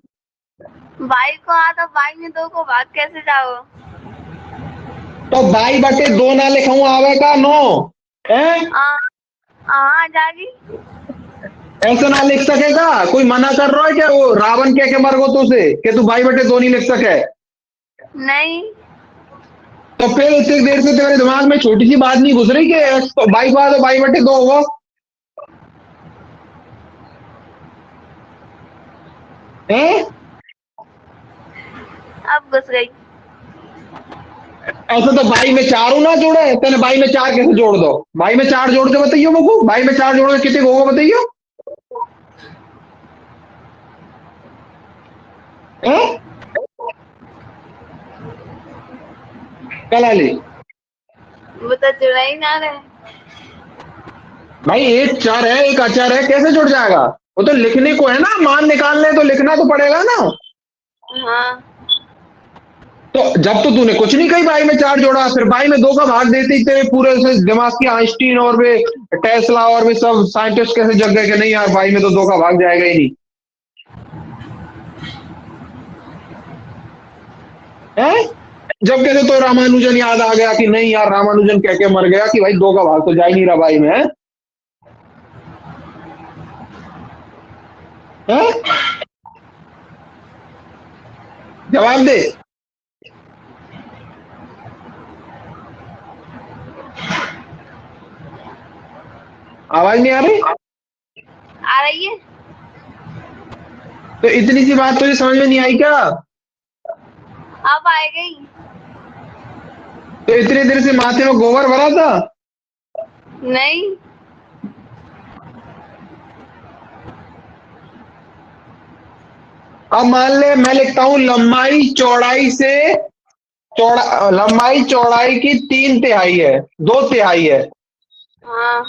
बाई को आधा, बाई में 2 को भाग कैसे जाओ? तो बाई बटे 2 ना लिखाऊं आवे का नो है? हाँ हाँ जागी। ऐसे ना लिख सकेगा? कोई मना कर रहा है क्या? वो रावण कह के मर गो तुझसे कि तू बाई बटे 2 नहीं लिख सके? नहीं। तो फिर इतनी देर से तेरे दिमाग में छोटी सी बात नहीं घुस रही कि तो बाई को आधो बाई बटे 2 होगा? हैं? अब घुस गई। ऐसा तो बाई में 4 ना जोड़े, तेने बाई में 4 कैसे जोड़ दो? बाई में 4 जोड़ के बताइयो मुझको, बाई में 4 जोड़ के कितने को होगा बताइयो? हैं? कल आली वो तो जुड़ा ही ना रहे। भाई, एक चर है एक अचर है, कैसे जुड़ जाएगा? वो तो लिखने को है ना, मान निकालने तो लिखना तो पड़ेगा ना। हाँ तो जब तो तूने कुछ नहीं कही, बाई में 4 जोड़ा, फिर बाई में 2 का भाग देते ही तेरे पूरे से दिमाग की आइंस्टीन और वे टेस्ला और वे सब साइंटिस्ट कैसे जग गए कि नहीं यार बाई में तो 2 का भाग जाएगा ही नहीं है? जब कैसे तो रामानुजन याद आ गया कि नहीं यार, रामानुजन कह के मर गया कि भाई 2 का भाग तो जा ही नहीं रहा भाई में, हैं? जवाब दे। आवाज नहीं आ रही? आ रही है। तो इतनी सी बात तुझे समझ में नहीं आई क्या? अब आए गई। तो इतनी देर से माथे में गोबर भरा था? नहीं। अब मान ले मैं लिखता हूं लंबाई चौड़ाई से, लंबाई चौड़ाई की 3/3 है, 2/3 है। हाँ।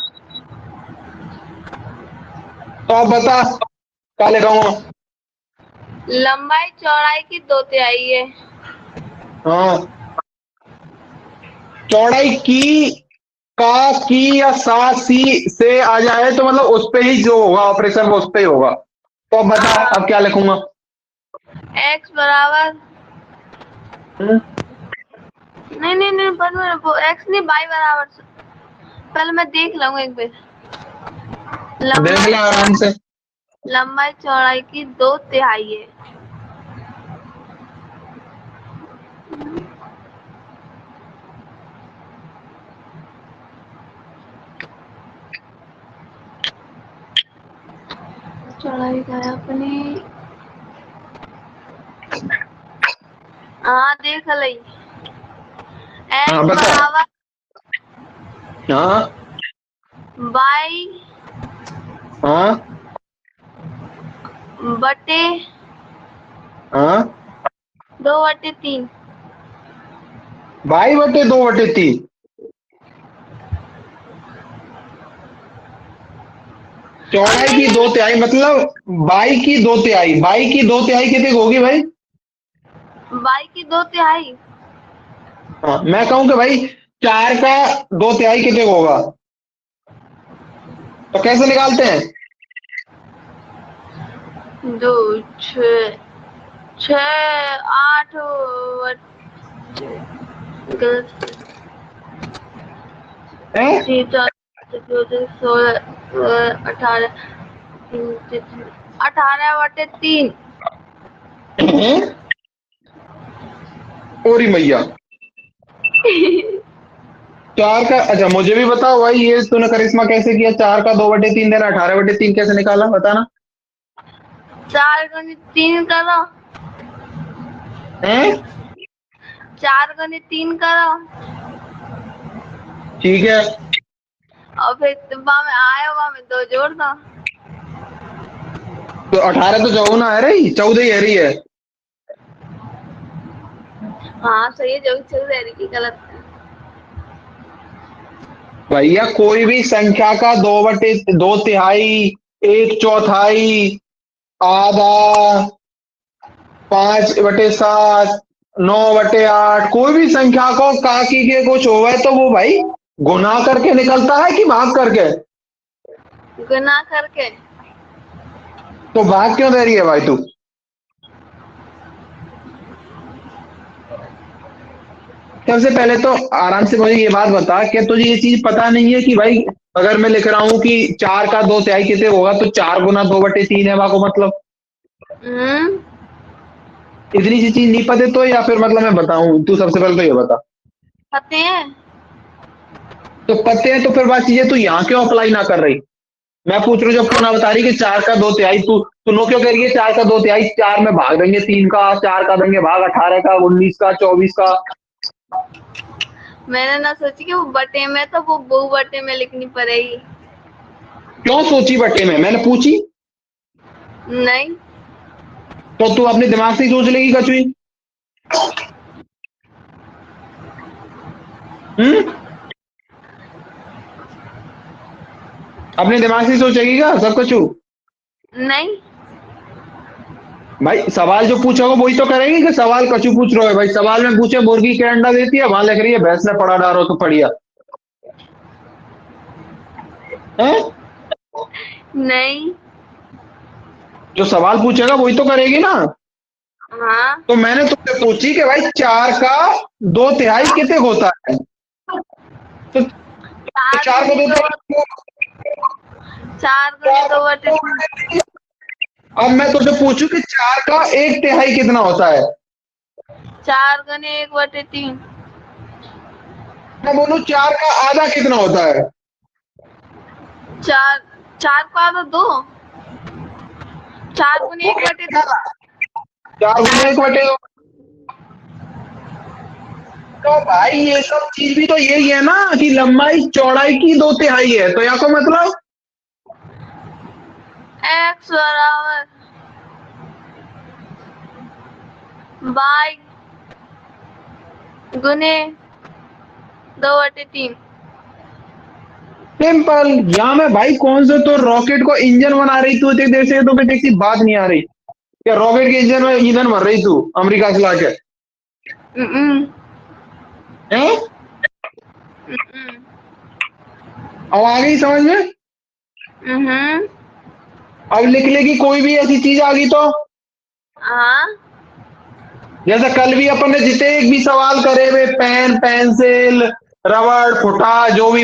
तो अब बता क्या लिखाऊंगा? लंबाई चौड़ाई की 2/3 है। हाँ, चौड़ाई की, का, की या सा, सी से आ जाए तो मतलब उस पे ही जो होगा ऑपरेशन वो उस पे ही होगा। तो अब बता अब क्या लिखूंगा? x बराबर, हम्म? नहीं नहीं नहीं वो x नहीं, y बराबर, पहले मैं देख लूंगा एक बार। देख ले आराम से। लंबाई चौड़ाई की 2/3 है। चौड़ाई का है अपनी। हाँ देख लई। x हाँ बता। बराबर हाँ y हाँ बटे हाँ 2/3। 22/2/3। चौड़ाई नहीं की नहीं 2/3 मतलब बाई की 2/3, बाई की 2/3 कितनी होगी भाई? y की 2/3। हाँ, मैं कहूँ कि भाई 4 का 2/3 कितने को होगा, तो कैसे निकालते हैं? 2 6 6 8 गलत। हैं? 16 18 18/3। ओरी मैया, 4 का, अच्छा मुझे भी बताओ भाई, ये तूने करिश्मा कैसे किया? 4 का 2/3 देना, 18/3 कैसे निकाला बताना? 4 गुणित 3 करो। हैं? 4 गुणित 3 करो ठीक है। और फिर वहां में आया, वहां में 2 जोड़ दो। तो 18 तो 14 है रही, 14 ही है रही है। हाँ सही है, जो चल रही की गलत है। भैया कोई भी संख्या का 2/2, 1/4, आधा, 5/7, 9/8, कोई भी संख्या को का की के कुछ होगा तो वो भाई गुना करके निकलता है कि भाग करके? गुना करके। तो भाग क्यों दे रही है भाई तू? सबसे पहले तो आराम से मुझे ये बात बता कि तुझे ये चीज पता नहीं है कि भाई अगर मैं लिख रहा हूँ कि 4 का 2/3 कितने होगा, तो 4 गुना 2/3 है वहां को मतलब, हम्म। इतनी सी चीज नहीं पता तो, या फिर मतलब मैं बताऊं? तू सबसे पहले तो ये बता। पते हैं। तो पते हैं तो फिर बात चीजें तू यहाँ क्यों अप्लाई ना कर रही? मैं पूछ रहा हूँ, जब तू ना बता रही कि 4 का 2/3, तू नो क्यों कह रही है 4 का 2/3? 4 में भाग देंगे 3 का, 4 का देंगे भाग 18 का, 19 का, 24 का। मैंने ना सोची कि वो बटे में, तो वो बहु बटे में लिखनी पड़ेगी। क्यों सोची बटे में? मैंने पूछी? नहीं। तो तू अपने दिमाग से ही सोच लेगी कचुई। हम्म? अपने दिमाग से ही सोचेगी क्या सब कचू? नहीं। भाई सवाल जो पूछा होगा वही तो करेंगे कि सवाल कचू पूछ रहे हो? भाई सवाल में पूछे मुर्गी क्या अंडा देती है, वहां लिख रही है भैंस ने पड़ा डारो तो पड़िया है। नहीं। जो सवाल पूछेगा वही तो करेगी ना। हाँ, तो मैंने तुमसे पूछी कि भाई 4 का 2/3 कितने होता है, तो चार 4 को गुनी 2 दो, 4 गुनी 2/3। अब मैं तुझसे पूछूं कि 4 का 1/3 कितना होता है, 4 गुनी 1/3। मैं बोलूं 4 का आधा कितना होता है, 4, 4 को आधा 2, 4 गुनी 1/2। 4 गुना 1/2। तो भाई ये सब चीज भी तो यही है ना कि लंबाई चौड़ाई की 2/3 है, तो यहाँ को मतलब x बराबर y गुने 2/3। सिंपल। यहाँ में भाई कौन से तो रॉकेट को इंजन बना रही तू इतनी देर से, तो फिर किसी बात नहीं आ रही, क्या रॉकेट के इंजन में ईंधन भर रही तू अमेरिका से लाके, हम्म, हैं? हम्म, अब आ गई समझ में। हम्म, अब लिख लेगी कोई भी ऐसी चीज आ गई तो, हाँ, जैसे कल भी अपन ने जितने एक भी सवाल करे हुए, पेन पेंसिल रबड़ फुटा जो भी,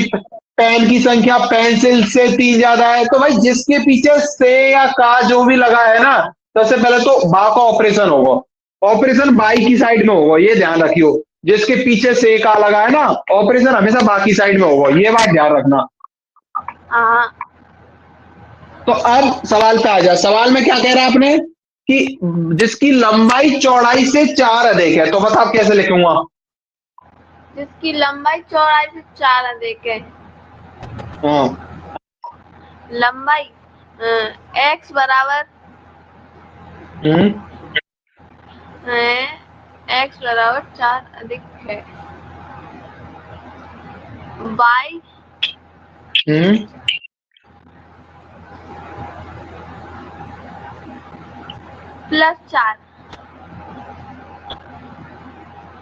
पेन की संख्या पेंसिल से 3 ज्यादा है, तो भाई जिसके पीछे से या का जो भी लगा है ना, सबसे पहले तो बा का ऑपरेशन होगा, ऑपरेशन बाई की साइड में होगा, ये ध्यान रखियो। जिसके पीछे से का लगा है ना, ऑपरेशन हमेशा बाकी साइड में होगा, ये बात ध्यान रखना। हाँ। तो अब सवाल पे आ जा, सवाल में क्या कह रहा है आपने कि जिसकी लंबाई चौड़ाई से 4 अधिक है, तो बता आप कैसे लिखूंगा। जिसकी लंबाई चौड़ाई से 4 अधिक है। हाँ, लंबाई x बराबर हम्म, x बराबर 4 अधिक है, y हम्म, +4।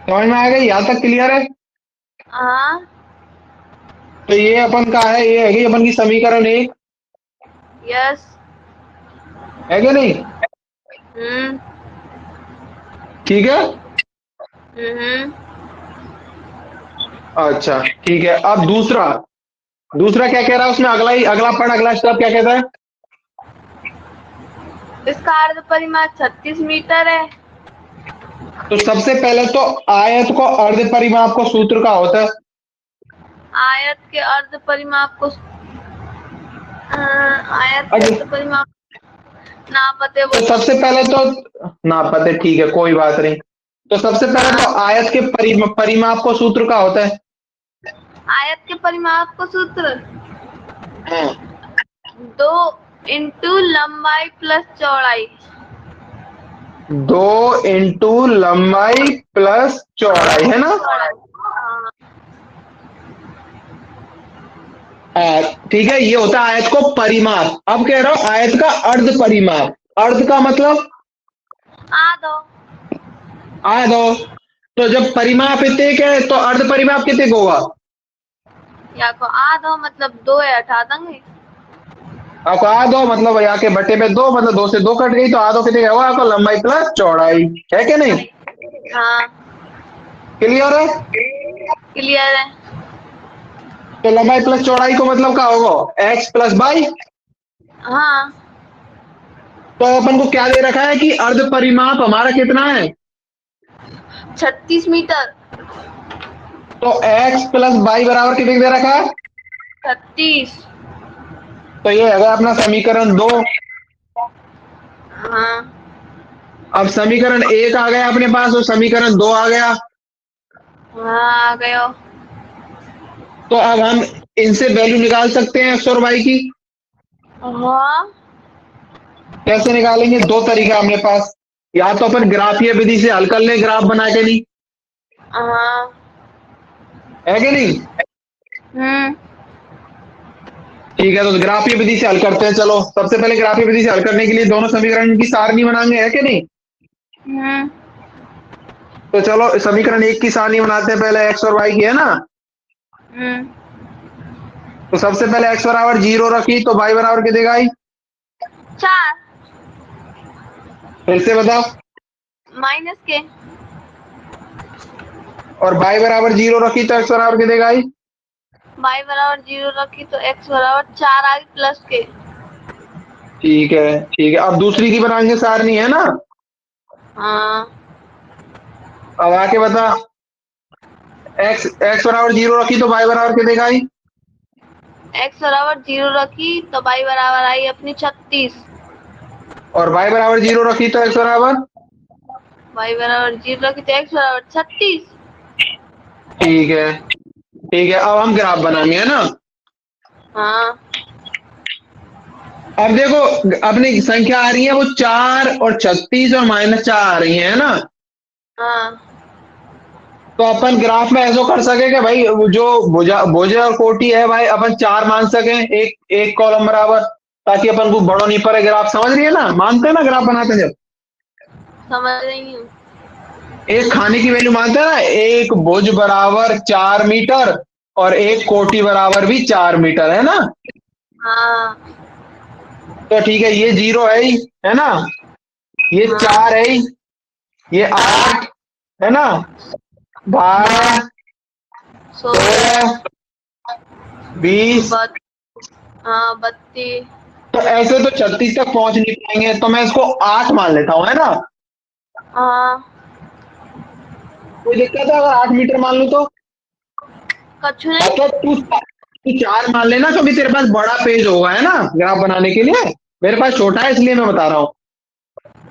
समझ में आ गई, यहां तक क्लियर है। हाँ, तो ये अपन का है, ये है कि अपन की समीकरण 1 यस। है कि नहीं, हम्म, ठीक है। हम्म। अच्छा ठीक है, अब दूसरा, दूसरा क्या कह रहा है उसमें, अगला ही अगला पढ़, अगला स्टेप क्या कहता है। इसका अर्ध परिमाप 36 मीटर है। तो सबसे पहले तो आयत को अर्ध परिमाप को सूत्र का होता है, आयत के अर्ध परिमाप को आयत के अच्छा, अर्ध परिमाप ना पते वो तो सबसे पहले तो ना पते, ठीक है कोई बात नहीं। तो सबसे पहले तो आयत के परिमाप को सूत्र का होता है। आयत के परिमाप को सूत्र हाँ, 2 इंटू लंबाई प्लस चौड़ाई। 2 इंटू लंबाई प्लस चौड़ाई है ना। हाँ, ठीक है, ये होता है आयत को परिमाप। अब कह रहा हूं आयत का अर्ध परिमाप, अर्ध का मतलब आधो। आधो। तो जब परिमाप इतने के है तो अर्ध परिमाप कितने का होगा, या को आधो मतलब 2 है, हटा देंगे। आपको आधो मतलब यहाँ के बटे में 2, मतलब 2 से 2 कट गई, तो आधो कितने का होगा आपको, लंबाई प्लस चौड़ाई, है कि नहीं। हाँ, क्लियर है। क्लियर है। तो लंबाई प्लस चौड़ाई को मतलब क्या होगा, एक्स प्लस वाई। हाँ, तो अपन को क्या दे रखा है कि अर्ध परिमाप हमारा कितना है, 36 मीटर। तो एक्स प्लस वाई बराबर कितने दे रखा है, 36। तो ये है अपना समीकरण 2। हाँ, अब समीकरण 1 आ गया अपने पास और समीकरण 2 आ गया, हाँ आ गयो। तो अब हम इनसे वैल्यू निकाल सकते हैं एक्स और वाई की। हाँ, कैसे निकालेंगे, दो तरीका अपने पास, या तो अपन ग्राफीय विधि से हल कर ले, ग्राफ बना के, नहीं हाँ, है कि नहीं। हम्म, ठीक है, तो ग्राफीय विधि से हल करते हैं। चलो सबसे पहले ग्राफीय विधि से हल करने के लिए दोनों समीकरण की सारणी बनाएंगे, है कि नहीं। हम्म, तो चलो समीकरण 1 की सारणी बनाते हैं, पहले एक्स और वाई की, है ना। हम्म। तो सबसे पहले एक्स बराबर 0 रखी, तो वाई बराबर कितने आई, 4। फिर से बताओ। माइनस के। और y बराबर 0 रखी तो x बराबर क्या देगा आई? y बराबर 0 रखी तो x बराबर 4 आ गई प्लस के। ठीक है ठीक है, अब दूसरी की बनाएंगे सारनी, है ना? हाँ अब आके बता, x बराबर 0 रखी तो y बराबर क्या देगा आई? x बराबर 0 रखी तो y बराबर आई अपनी 36। और y बराबर 0 रखी तो x बराबर? y बराबर 0 रखी तो x बराबर 36। ठीक है ठीक है, अब हम ग्राफ बनाएंगे, है ना? हाँ अब देखो अपनी संख्या आ रही है वो 4 और 36 और -4 आ रही है ना? हाँ तो अपन ग्राफ में ऐसा कर सके कि भाई वो जो भुजा भुजा और कोटि है भाई अपन 4 मान सके, एक एक कॉलम बराबर, ताकि अपन को बड़ो नहीं पड़े ग्राफ। समझ रही है ना? मानते हैं ना ग्राफ बनाते जब? समझ रही हूँ। एक खाने की वैल्यू मानते हैं ना, एक भुज बराबर 4 मीटर और एक कोटि बराबर भी 4 मीटर, है ना? हाँ तो ठीक है, ये 0 है ना? ये हाँ 4 है, ये 8 है ना? 12 16 16 20। हाँ 32। तो ऐसे तो 36 तक पहुंच नहीं पाएंगे, तो मैं इसको 8 मान लेता हूँ, है ना? हाँ कोई दिक्कत है अगर 8 मीटर मान लूं तो? कछु नहीं। मतलब तू 4 मान लेना, क्योंकि तेरे पास बड़ा पेज होगा, है ना, ग्राफ बनाने के लिए। मेरे पास छोटा है इसलिए मैं बता रहा हूँ।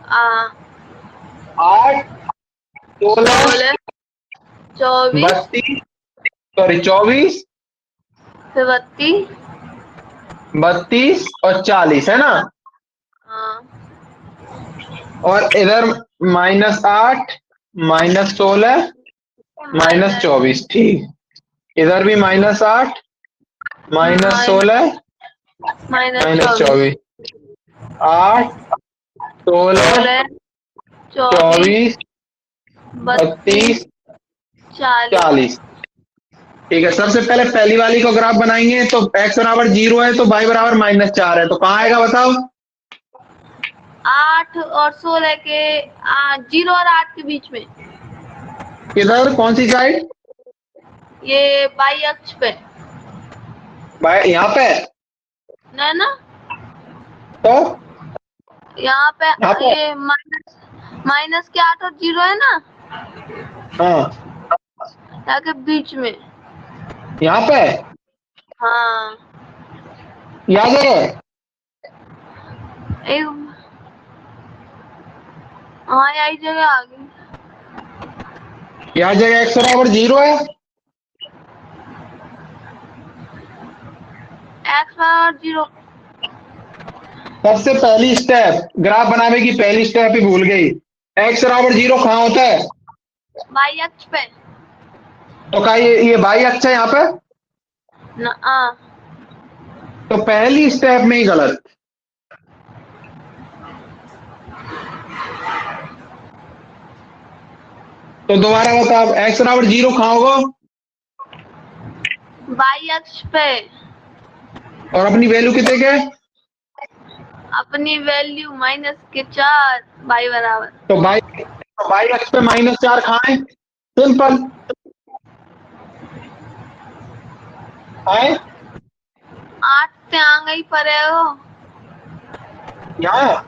हाँ 8 16 16 24 32, सॉरी 24 फिर 32। 32 और 40, है ना? हाँ और इधर -8 -16 -24, ठीक। इधर भी -8 -16 -24 -24, 8 16 16 24 24 32 32 40। 40। ठीक है, सबसे पहले पहली वाली को ग्राफ बनाएंगे। तो x बराबर 0 है तो y बराबर -4 है, तो कहाँ आएगा बताओ? 8 और 16 के 0 और 8 के बीच में। किधर, कौन सी साइड? ये बाई अक्ष पे। यहाँ पे? ना ना तो यहाँ पे यहाँ पे? ये माइनस के 8 और 0 है ना, हाँ, यहाँ के बीच में। यहाँ पे हाँ याद है? एक हाँ यही जगह आ गई। यहाँ जगह x बराबर 0 है। x बराबर 0। सबसे पहली स्टेप ग्राफ बनाने की, पहली स्टेप ही भूल गई। x बराबर 0 कहाँ होता है? बाई अक्ष पे। तो क्या ये y अक्ष है यहाँ पे? ना तो पहली स्टेप में ही गलत। तो दोबारा बता, x बराबर 0 कहाँ होगा? बाई अक्ष पे। और अपनी वैल्यू कितने के? अपनी वैल्यू -4 बाई बराबर। तो y अक्ष पे -4 कहाँ है? सिंपल है। 8 से आगे ही पड़ेगा। यहाँ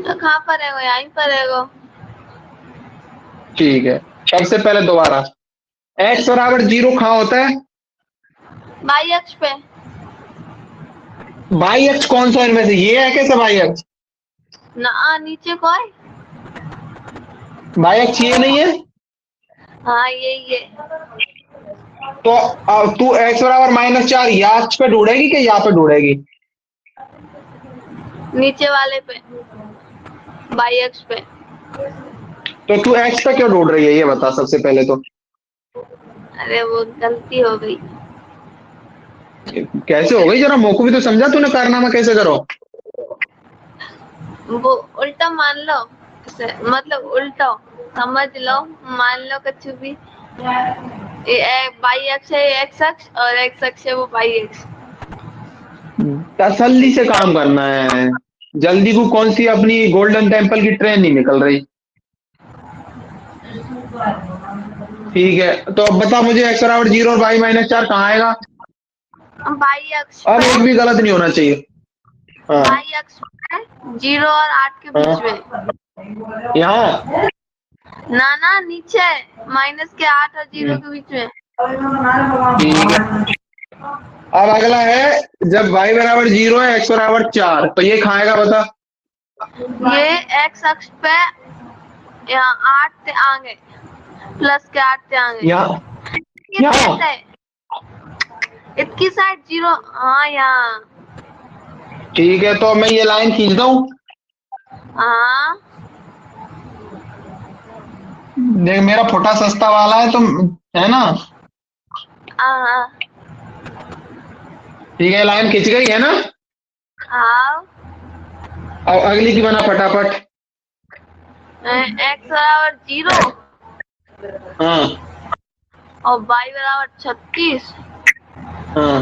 तो कहाँ पड़ेगा, यहीं पड़ेगा। ठीक है, सबसे पहले दोबारा, x बराबर 0 कहाँ होता है? बाई अक्ष पे। y अक्ष कौन सा है इनमें से? ये है कैसे y अक्ष? ना नीचे कोई। y अक्ष ये नहीं है। हाँ ये तो अब तू x बराबर -4 यहाँ अक्ष पे ढूंढेगी कि यहाँ पे ढूंढेगी? नीचे वाले पे, बाई अक्ष पे। तो तू x पे क्यों ढूंढ रही है ये बता सबसे पहले तो। अरे वो गलती हो गई। कैसे हो गई, जरा मोको भी तो समझा, तूने कारनामा कैसे करो? वो उल्टा मान लो, मतलब उल्टा समझ लो, मान लो कुछ भी। बाई अक्ष है एक्स अक्ष और एक्स अक्ष है वो बाई अक्ष। तसल्ली से काम करना है। जल्दी को कौन सी अपनी गोल्डन टेम्पल की ट्रेन नहीं निकल रही। ठीक है, तो अब बता मुझे x बराबर 0 और y-4 कहाँ आएगा। बाई अक्ष अब पे, एक भी गलत नहीं होना चाहिए। हाँ बाई अक्ष पे 0 और 8 के बीच हाँ, में। यहाँ। ना ना, नीचे माइनस के 8 और 0 के बीच में। ठीक है, अब अगला है जब y बराबर 0 है x बराबर 4, तो ये कहाँ आएगा बता। ये एक्स अक्ष पे यहाँ 8 से आगे, प्लस के 8 से आगे। यहाँ ये यहाँ कैसे है? इसकी साइड 0, हाँ यहाँ। ठीक है, तो मैं ये लाइन खींचता हूँ। हाँ देख मेरा फोटा सस्ता वाला है, तो है ना। हाँ ठीक है, लाइन खिंच गई है ना। हाँ। अब अगली की बना फटाफट। एक्स बराबर 0 हाँ और वाई बराबर 36। हाँ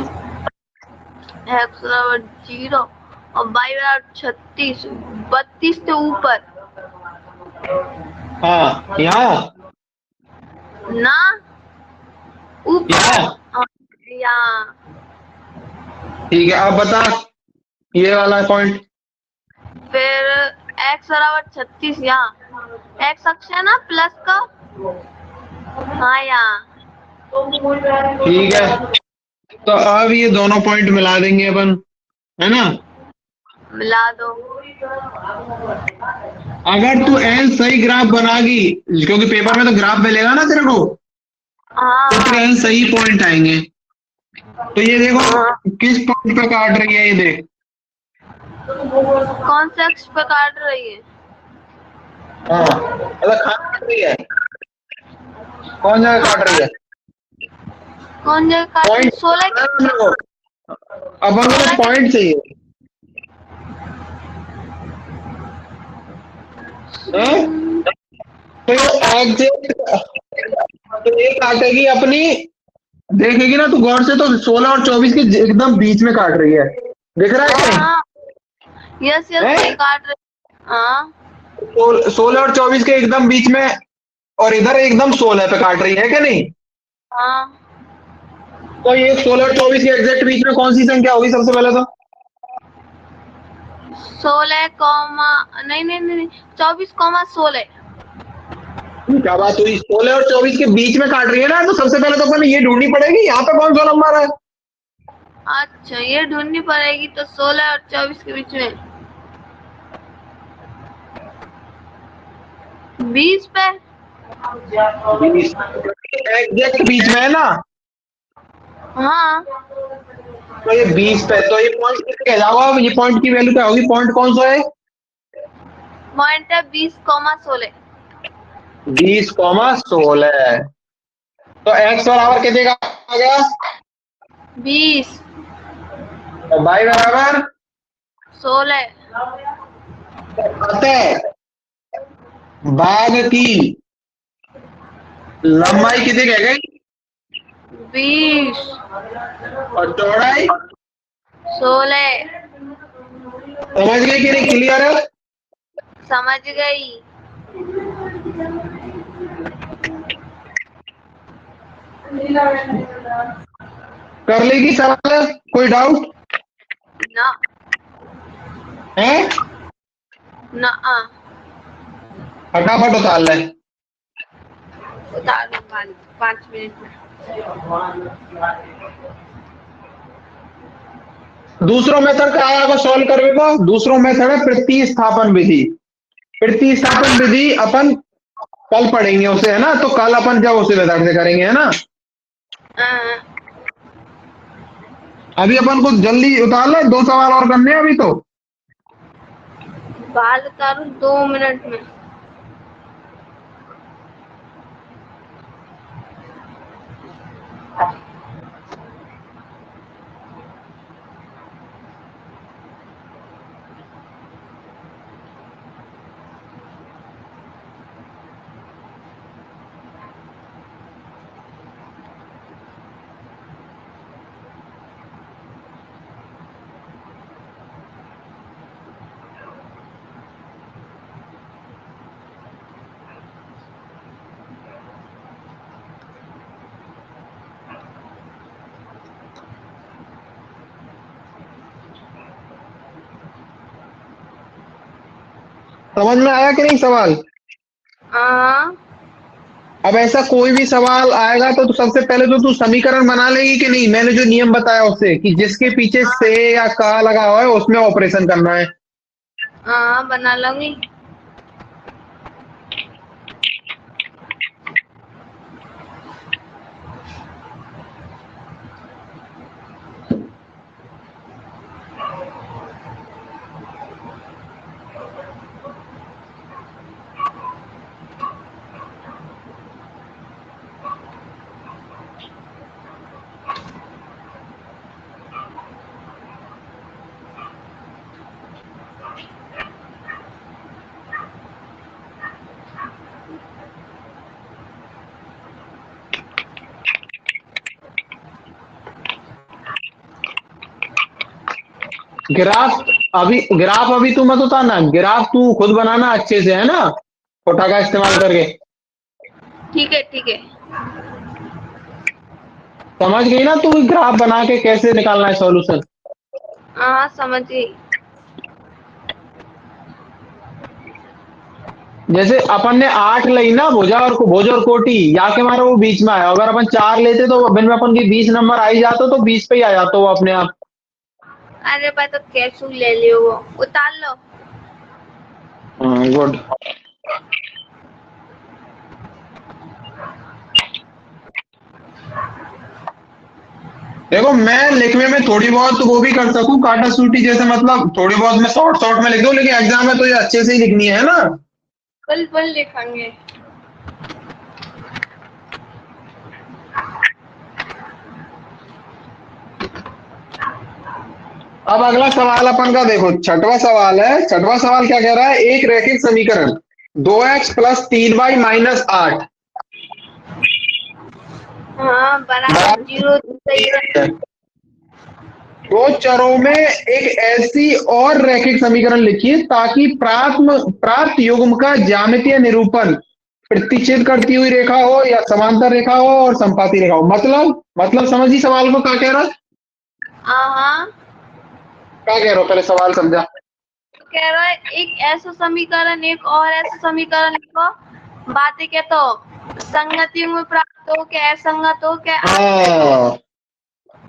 एक्स बराबर 0 और वाई बराबर 36, 32 से ऊपर हाँ, यहाँ ना, ऊपर। यहाँ। हाँ, यहाँ। ठीक है, अब बता ये वाला पॉइंट। फिर एक्स बराबर 36 यहाँ, एक्स अक्ष है ना प्लस का, हाँ यहाँ। ठीक है, तो अब ये दोनों पॉइंट मिला देंगे अपन, है ना। मिला दो। अगर तू एल सही ग्राफ बनागी, क्योंकि पेपर में तो ग्राफ मिलेगा ना तेरे को, हाँ तो तेरे एल सही पॉइंट आएंगे। तो ये देखो किस पॉइंट पे काट रही है, ये देख। कौन से अक्ष पे काट रही है? हाँ मतलब कहाँ काट रही है, कौन जगह काट रही है। कौन जगह काट रही है? पॉइंट 16 अपन को पॉइंट चाहिए। हैं? तो ये एग्जैक्ट, तो ये काटेगी अपनी, देखेगी ना तू गौर से, तो 16 और 24 के एकदम बीच में काट रही है, दिख रहा है। हाँ यस यस, हैं? सही काट रही है। हाँ 16 और 24 के एकदम बीच में, और इधर एकदम 16 पे काट रही है क्या नहीं। हाँ। तो ये 16 और 24 के एग्जैक्ट बीच में कौन सी संख्या होगी सबसे पहले तो। 16 कॉमा, नहीं नहीं नहीं, 24,16। क्या बात हुई, 16 और 24 के बीच में काट रही है ना, तो सबसे पहले तो अपन ये ढूंढनी पड़ेगी यहाँ पे कौन सा नंबर है। अच्छा, ये ढूंढनी पड़ेगी, तो 16 और 24 के बीच में 20 पे। एग्जैक्ट बीच में है ना, हाँ तो ये 20 पे, तो ये पॉइंट कितने जाओगा, अब ये पॉइंट की वैल्यू क्या होगी, पॉइंट कौन सा है। पॉइंट है 20,16। 20,16। तो एक्स बराबर कितने का आ गया, 20, और वाई बराबर 16। बाघ की लंबाई कितनी कह गई, 20, और चौड़ाई 16। समझ गई कि नहीं, क्लियर है। समझ गई। कर लेगी सवाल, कोई डाउट ना है। ना, फटाफट उतार ले। उतार दो 5 मिनट में। दूसरो मेथड का आया को सॉल्व करने को, दूसरो मेथड है प्रतिस्थापन विधि। प्रतिस्थापन विधि अपन कल पढ़ेंगे उसे, है ना, तो कल अपन जब उसे मेथड से करेंगे, है ना। हाँ, अभी अपन को जल्दी उतार ले, 2 सवाल और करने हैं अभी तो। बाल उतारू 2 मिनट में। समझ में आया कि नहीं सवाल? हाँ अब ऐसा कोई भी सवाल आएगा तो सबसे पहले तो तू समीकरण बना लेगी कि नहीं, मैंने जो नियम बताया उससे, कि जिसके पीछे से या का लगा हुआ है उसमें ऑपरेशन करना है। हाँ बना लूंगी। ग्राफ अभी तू मत उतारना, ग्राफ तू खुद बनाना अच्छे से, है ना, फोटा का इस्तेमाल करके। ठीक है ठीक है। समझ गई ना तू ग्राफ बना के कैसे निकालना है सॉल्यूशन? हाँ समझ गई। जैसे अपन ने 8 ली ना, भुजा और कोटि, या के मारे वो बीच में आया, अगर अपन 4 लेते तो बिन में अपन की 20 नंबर आ ही जाता, तो 20 पे ही आ जाता वो अपने आप। अरे भाई तो कैसे ले लियो, वो उतार लो। गुड। देखो मैं लिखने में थोड़ी बहुत वो भी कर सकूं, काटा सूटी जैसे, मतलब थोड़ी बहुत मैं शॉर्ट शॉर्ट में लिख दूं, लेकिन एग्जाम में तो ये अच्छे से ही लिखनी है ना। पल पल लिखेंगे। अब अगला सवाल अपन का देखो, छठवां सवाल है। छठवां सवाल क्या कह रहा है? एक रैखिक समीकरण 2x प्लस 3y माइनस 8 हाँ बराबर 0 सही है। दो चरों में एक ऐसी और रैखिक समीकरण लिखिए ताकि प्राप्त युग्म का ज्यामितीय निरूपण प्रतिच्छेद करती हुई रेखा हो या समांतर रेखा हो और संपाती रेखा हो। मतलब समझी सवाल को क्या कह रहा है? हाँ क्या कह रहा हो, पहले सवाल समझा। कह रहा है एक ऐसा समीकरण एक और ऐसा समीकरण लिखो, बातें क्या तो संगति में प्राप्त हो क्या असंगत हो क्या। हाँ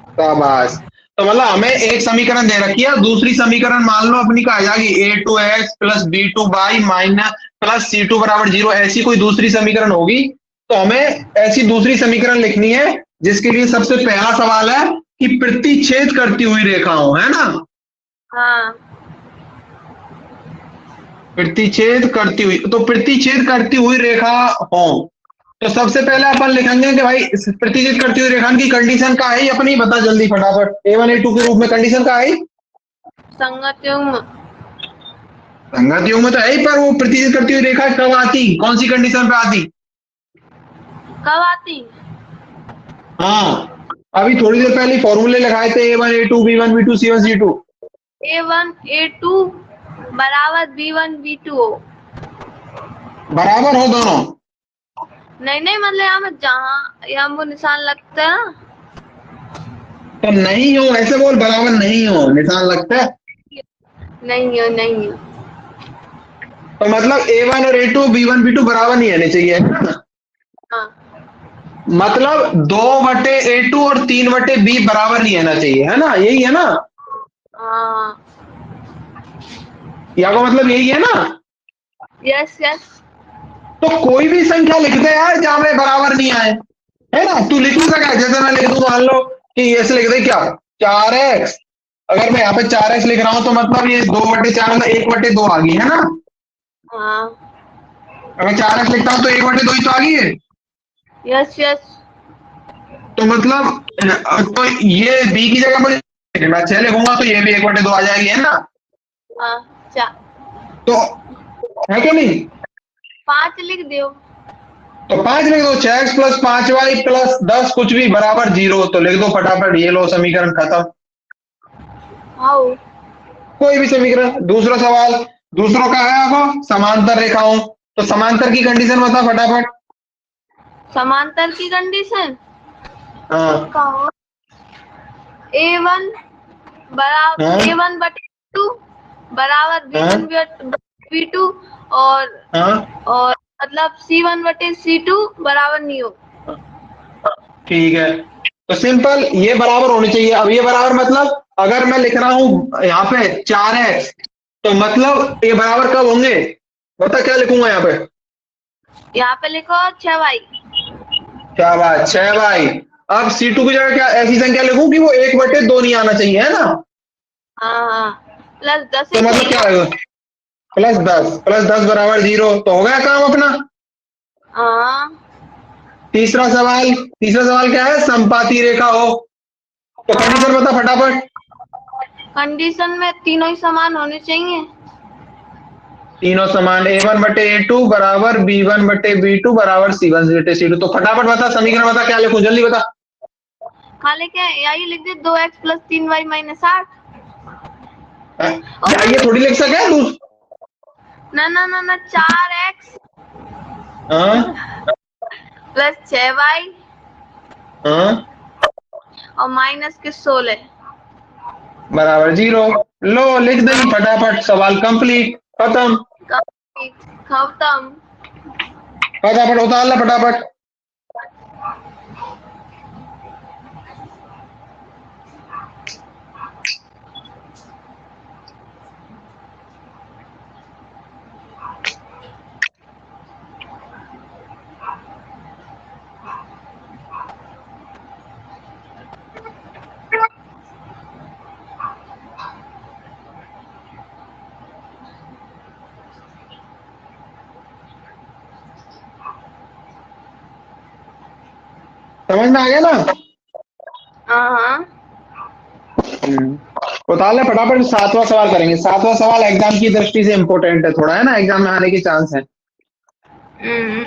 शाबाश। तो मतलब हमें एक समीकरण दे रखी है, दूसरी समीकरण मान लो अपनी का आ जाएगी a2x plus b2y minus plus c2 बराबर 0, ऐसी कोई दूसरी समीकरण होगी। तो हमें ऐसी दूसरी समीकरण लिखनी है जिसके लिए सबसे पहला सवाल है कि प्रतिच्छेद करती हुई रेखा हो, है ना। हाँ प्रतिच्छेद करती हुई, तो प्रतिच्छेद करती हुई रेखा हो, तो सबसे पहले अपन लिखेंगे कि भाई प्रतिच्छेद करती हुई रेखा की कंडीशन का है, अपनी बता जल्दी फटाफट। a1 a2 के रूप में कंडीशन का है संगत युग्म। संगत युग्म में तो है ही, पर वो प्रतिच्छेद करती हुई रेखा कब आती, कौन सी कंडीशन पे आती? कब आती? हाँ अभी थोड़ी देर पहले फॉर्मूले लगाए थे, a1 a2 b1 b2 c1 c2। a1 a2 बराबर b1 b2 हो। बराबर हो दोनों? नहीं नहीं मतलब यहाँ में जहाँ यहाँ वो निशान लगता है ना। तो नहीं हो, ऐसे बोल, बराबर नहीं हो, निशान लगता है। नहीं हो। तो मतलब a1 और a2 b1 b2 बराबर नहीं आने चाहिए, है ना। हाँ मतलब 2/a2 और 3/b बराबर नहीं आना चाहिए, है ना, यही है ना। हाँ या को मतलब यही है ना। Yes yes. तो कोई भी संख्या लिख दे यार जहां में बराबर नहीं आए, है ना। तू लिख सका है, जैसे मैं लिख दूं, मान लो कि ऐसे लिख दे क्या, 4x। अगर मैं यहाँ पे 4x लिख रहा हूं तो मतलब ये 2/4 मतलब 1/2 आ गई, है ना। हाँ अगर 4x लिखता हूं तो 1/2 ही तो आ गई है। Yes yes. तो मतलब तो ये b की जगह मुझे मैं 6 लिखूंगा तो ये भी 1/2 आ जाएगी, है ना। हाँ चा तो है कि नहीं? 5 लिख दो। तो 5 लिख दो, 6x प्लस 5y प्लस 10 कुछ भी बराबर 0, तो लिख दो फटाफट, ये लो समीकरण खत्म। हाँ कोई भी समीकरण। दूसरा सवाल, दूसरों का है आपको समांतर रेखाओं, तो समांतर की कंडीशन बता फटाफट। समांतर की कंडीशन हाँ a1 बराबर हाँ a1/2 बराबर हाँ b1/2 V2 और हाँ और मतलब C1 बटे C2 बराबर नहीं हो। ठीक है, तो सिंपल ये बराबर होनी चाहिए। अब ये बराबर मतलब अगर मैं लिख रहा हूं यहाँ पे 4x, तो मतलब ये बराबर कब होंगे, बता क्या लिखूंगा यहाँ पे? यहाँ पे लिखो 6y। क्या बात, 6y। अब C2 की जगह क्या ऐसी संख्या लिखूं कि वो 1/2 नहीं आना चाहिए, है ना? हाँ प्लस 10 तो ही मतलब चाहिए। क्या आएगा? +10 बराबर 0, तो हो गया काम अपना। हाँ तीसरा सवाल क्या है? संपाती रेखा हो, तो कंडीशन बता फटाफट। कंडीशन में तीनों ही समान होने चाहिए। तीनों समान, A1/A2 बराबर B1/B2 बराबर C1/C2। तो फटाफट बता, समीकरण बता, क्या लिखूं, जल्दी बता। खाली क्या यही लिख दे 2x + 3y - 8। क्या ये थोड़ी लिख सके तू? ना ना ना ना 4x हाँ + 6y हाँ और -16 बराबर 0। लो लिख दे फटाफट, सवाल कंप्लीट, खत्म। खत्म। फटाफट उतार ला फटाफट। समझ में आ गया ना? हाँ उतार ले फटाफट, 7वां सवाल करेंगे। 7वां सवाल एग्जाम की दृष्टि से इंपॉर्टेंट है थोड़ा, है ना, एग्जाम में आने के चांस है। हम्म।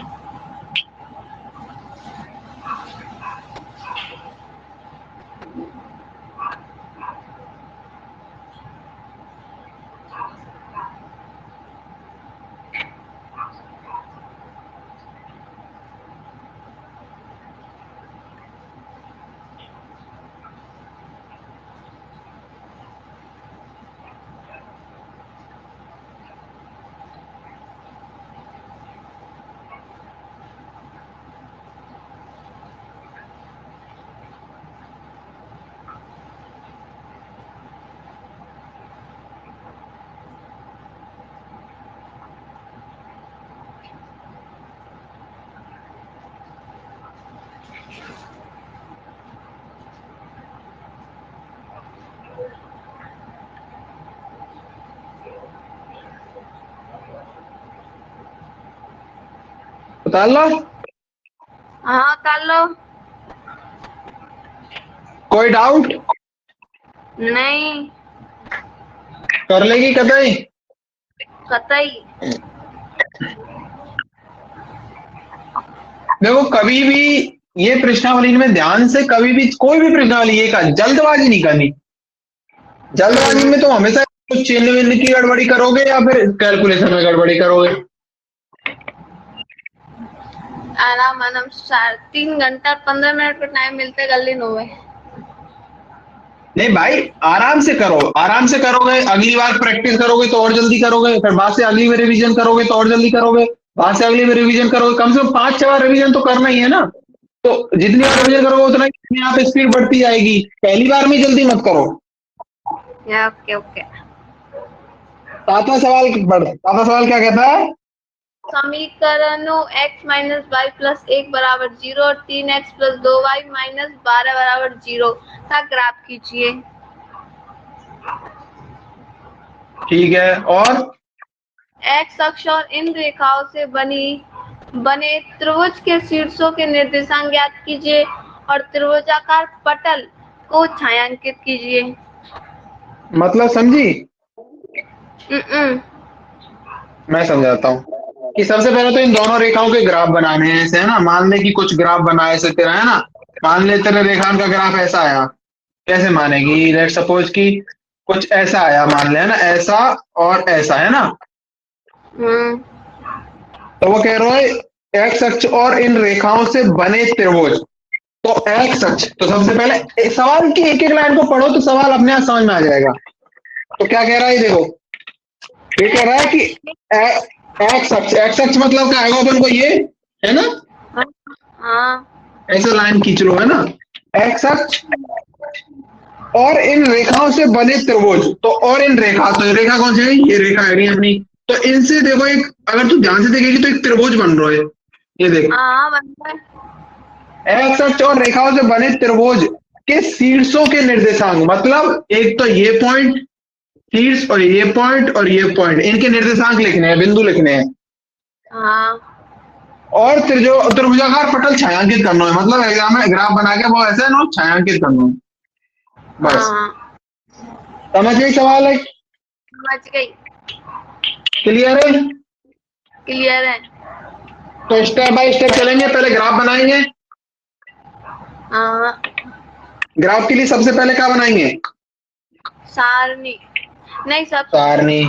उतार लो। हाँ कर लो। कोई डाउट? नहीं कर लेगी कतई? कतई। देखो कभी भी ये प्रश्नावली में ध्यान से, कभी भी कोई भी प्रश्नावली ये का जल्दबाजी नहीं करनी। जल्दबाजी में तो हमेशा कुछ चिन्ह विन्ह की गड़बड़ी करोगे या फिर कैलकुलेशन में गड़बड़ी करोगे। आराम आराम 3 घंटा 15 मिनट का टाइम मिलते कर ली नोवे। नहीं भाई, आराम से करो, आराम से करोगे, अगली बार प्रैक्टिस करोगे तो और जल्दी करोगे, फिर बाद से अगली में रिवीजन करोगे तो और जल्दी करोगे, बाद से अगली में रिवीजन करोगे, कम से कम 5-6 बार रिवीजन तो करना ही है ना। तो जितनी बार रिवीजन करोगे उतना ही अपने आप स्पीड बढ़ती जाएगी, पहली बार में जल्दी मत करो। Okay okay. 7वां सवाल क्या कहता है? समीकरणों x - y + 1 बराबर 0 और 3x + 2y - 12 बराबर 0 का ग्राफ खींचिए। ठीक है, और x अक्ष और इन रेखाओं से बने त्रिभुज के शीर्षों के निर्देशांक ज्ञात कीजिए और त्रिभुजाकार पटल को छायांकित कीजिए। मतलब समझी? हम्म। मैं समझाता हूँ कि सबसे पहले तो इन दोनों रेखाओं के ग्राफ बनाने हैं ऐसे, है ना। मान ले कि कुछ ग्राफ बनाए ऐसे तेरा, है ना। मान ले तेरे रेखांक का ग्राफ ऐसा आया, कैसे मानेगी? लेट सपोज कि कुछ ऐसा आया, मान ले, है ना, ऐसा और ऐसा, है ना। तो वो कह रहा है एक्स अक्ष और इन रेखाओं से बने त्रिभुज। तो एक्स अक्ष, तो सबसे पहले सवाल की एक एक लाइन को पढ़ो तो सवाल अपने आप समझ में आ जाएगा। तो क्या कह रहा है देखो, ये कह रहा है कि एक्स अक्ष मतलब क्या आएगा अपन को, ये है ना, हाँ ऐसे लाइन खींच लो, है ना, एक्स अक्ष और इन रेखाओं से बने त्रिभुज। तो और इन रेखा, तो रेखा कौन सी है, ये रेखा है अपनी। तो इनसे देखो, एक अगर तू ध्यान से देखेगी तो एक त्रिभुज बन रहा है, ये देख, हाँ बनता है। एक्स अक्ष और रेखाओं से बने त्रिभुज के शीर्षों के निर्देशांक, मतलब एक तो ये पॉइंट शीर्ष और ये पॉइंट, इनके निर्देशांक लिखने हैं, बिंदु लिखने हैं। हाँ और त्रिभुजाकार पटल छायांकित करना है, मतलब एग्जाम में ग्राफ बना के वो ऐसा है ना, छायांकित करना है, बस। हाँ समझ गई सवाल है, समझ गई। क्लियर है? क्लियर है। तो स्टेप बाय स्टेप चलेंगे, पहले ग्राफ बनाएंगे। हाँ ग्राफ के लिए सबसे पहले क्या बनाएंगे, सारणी, नहीं सब सारणी।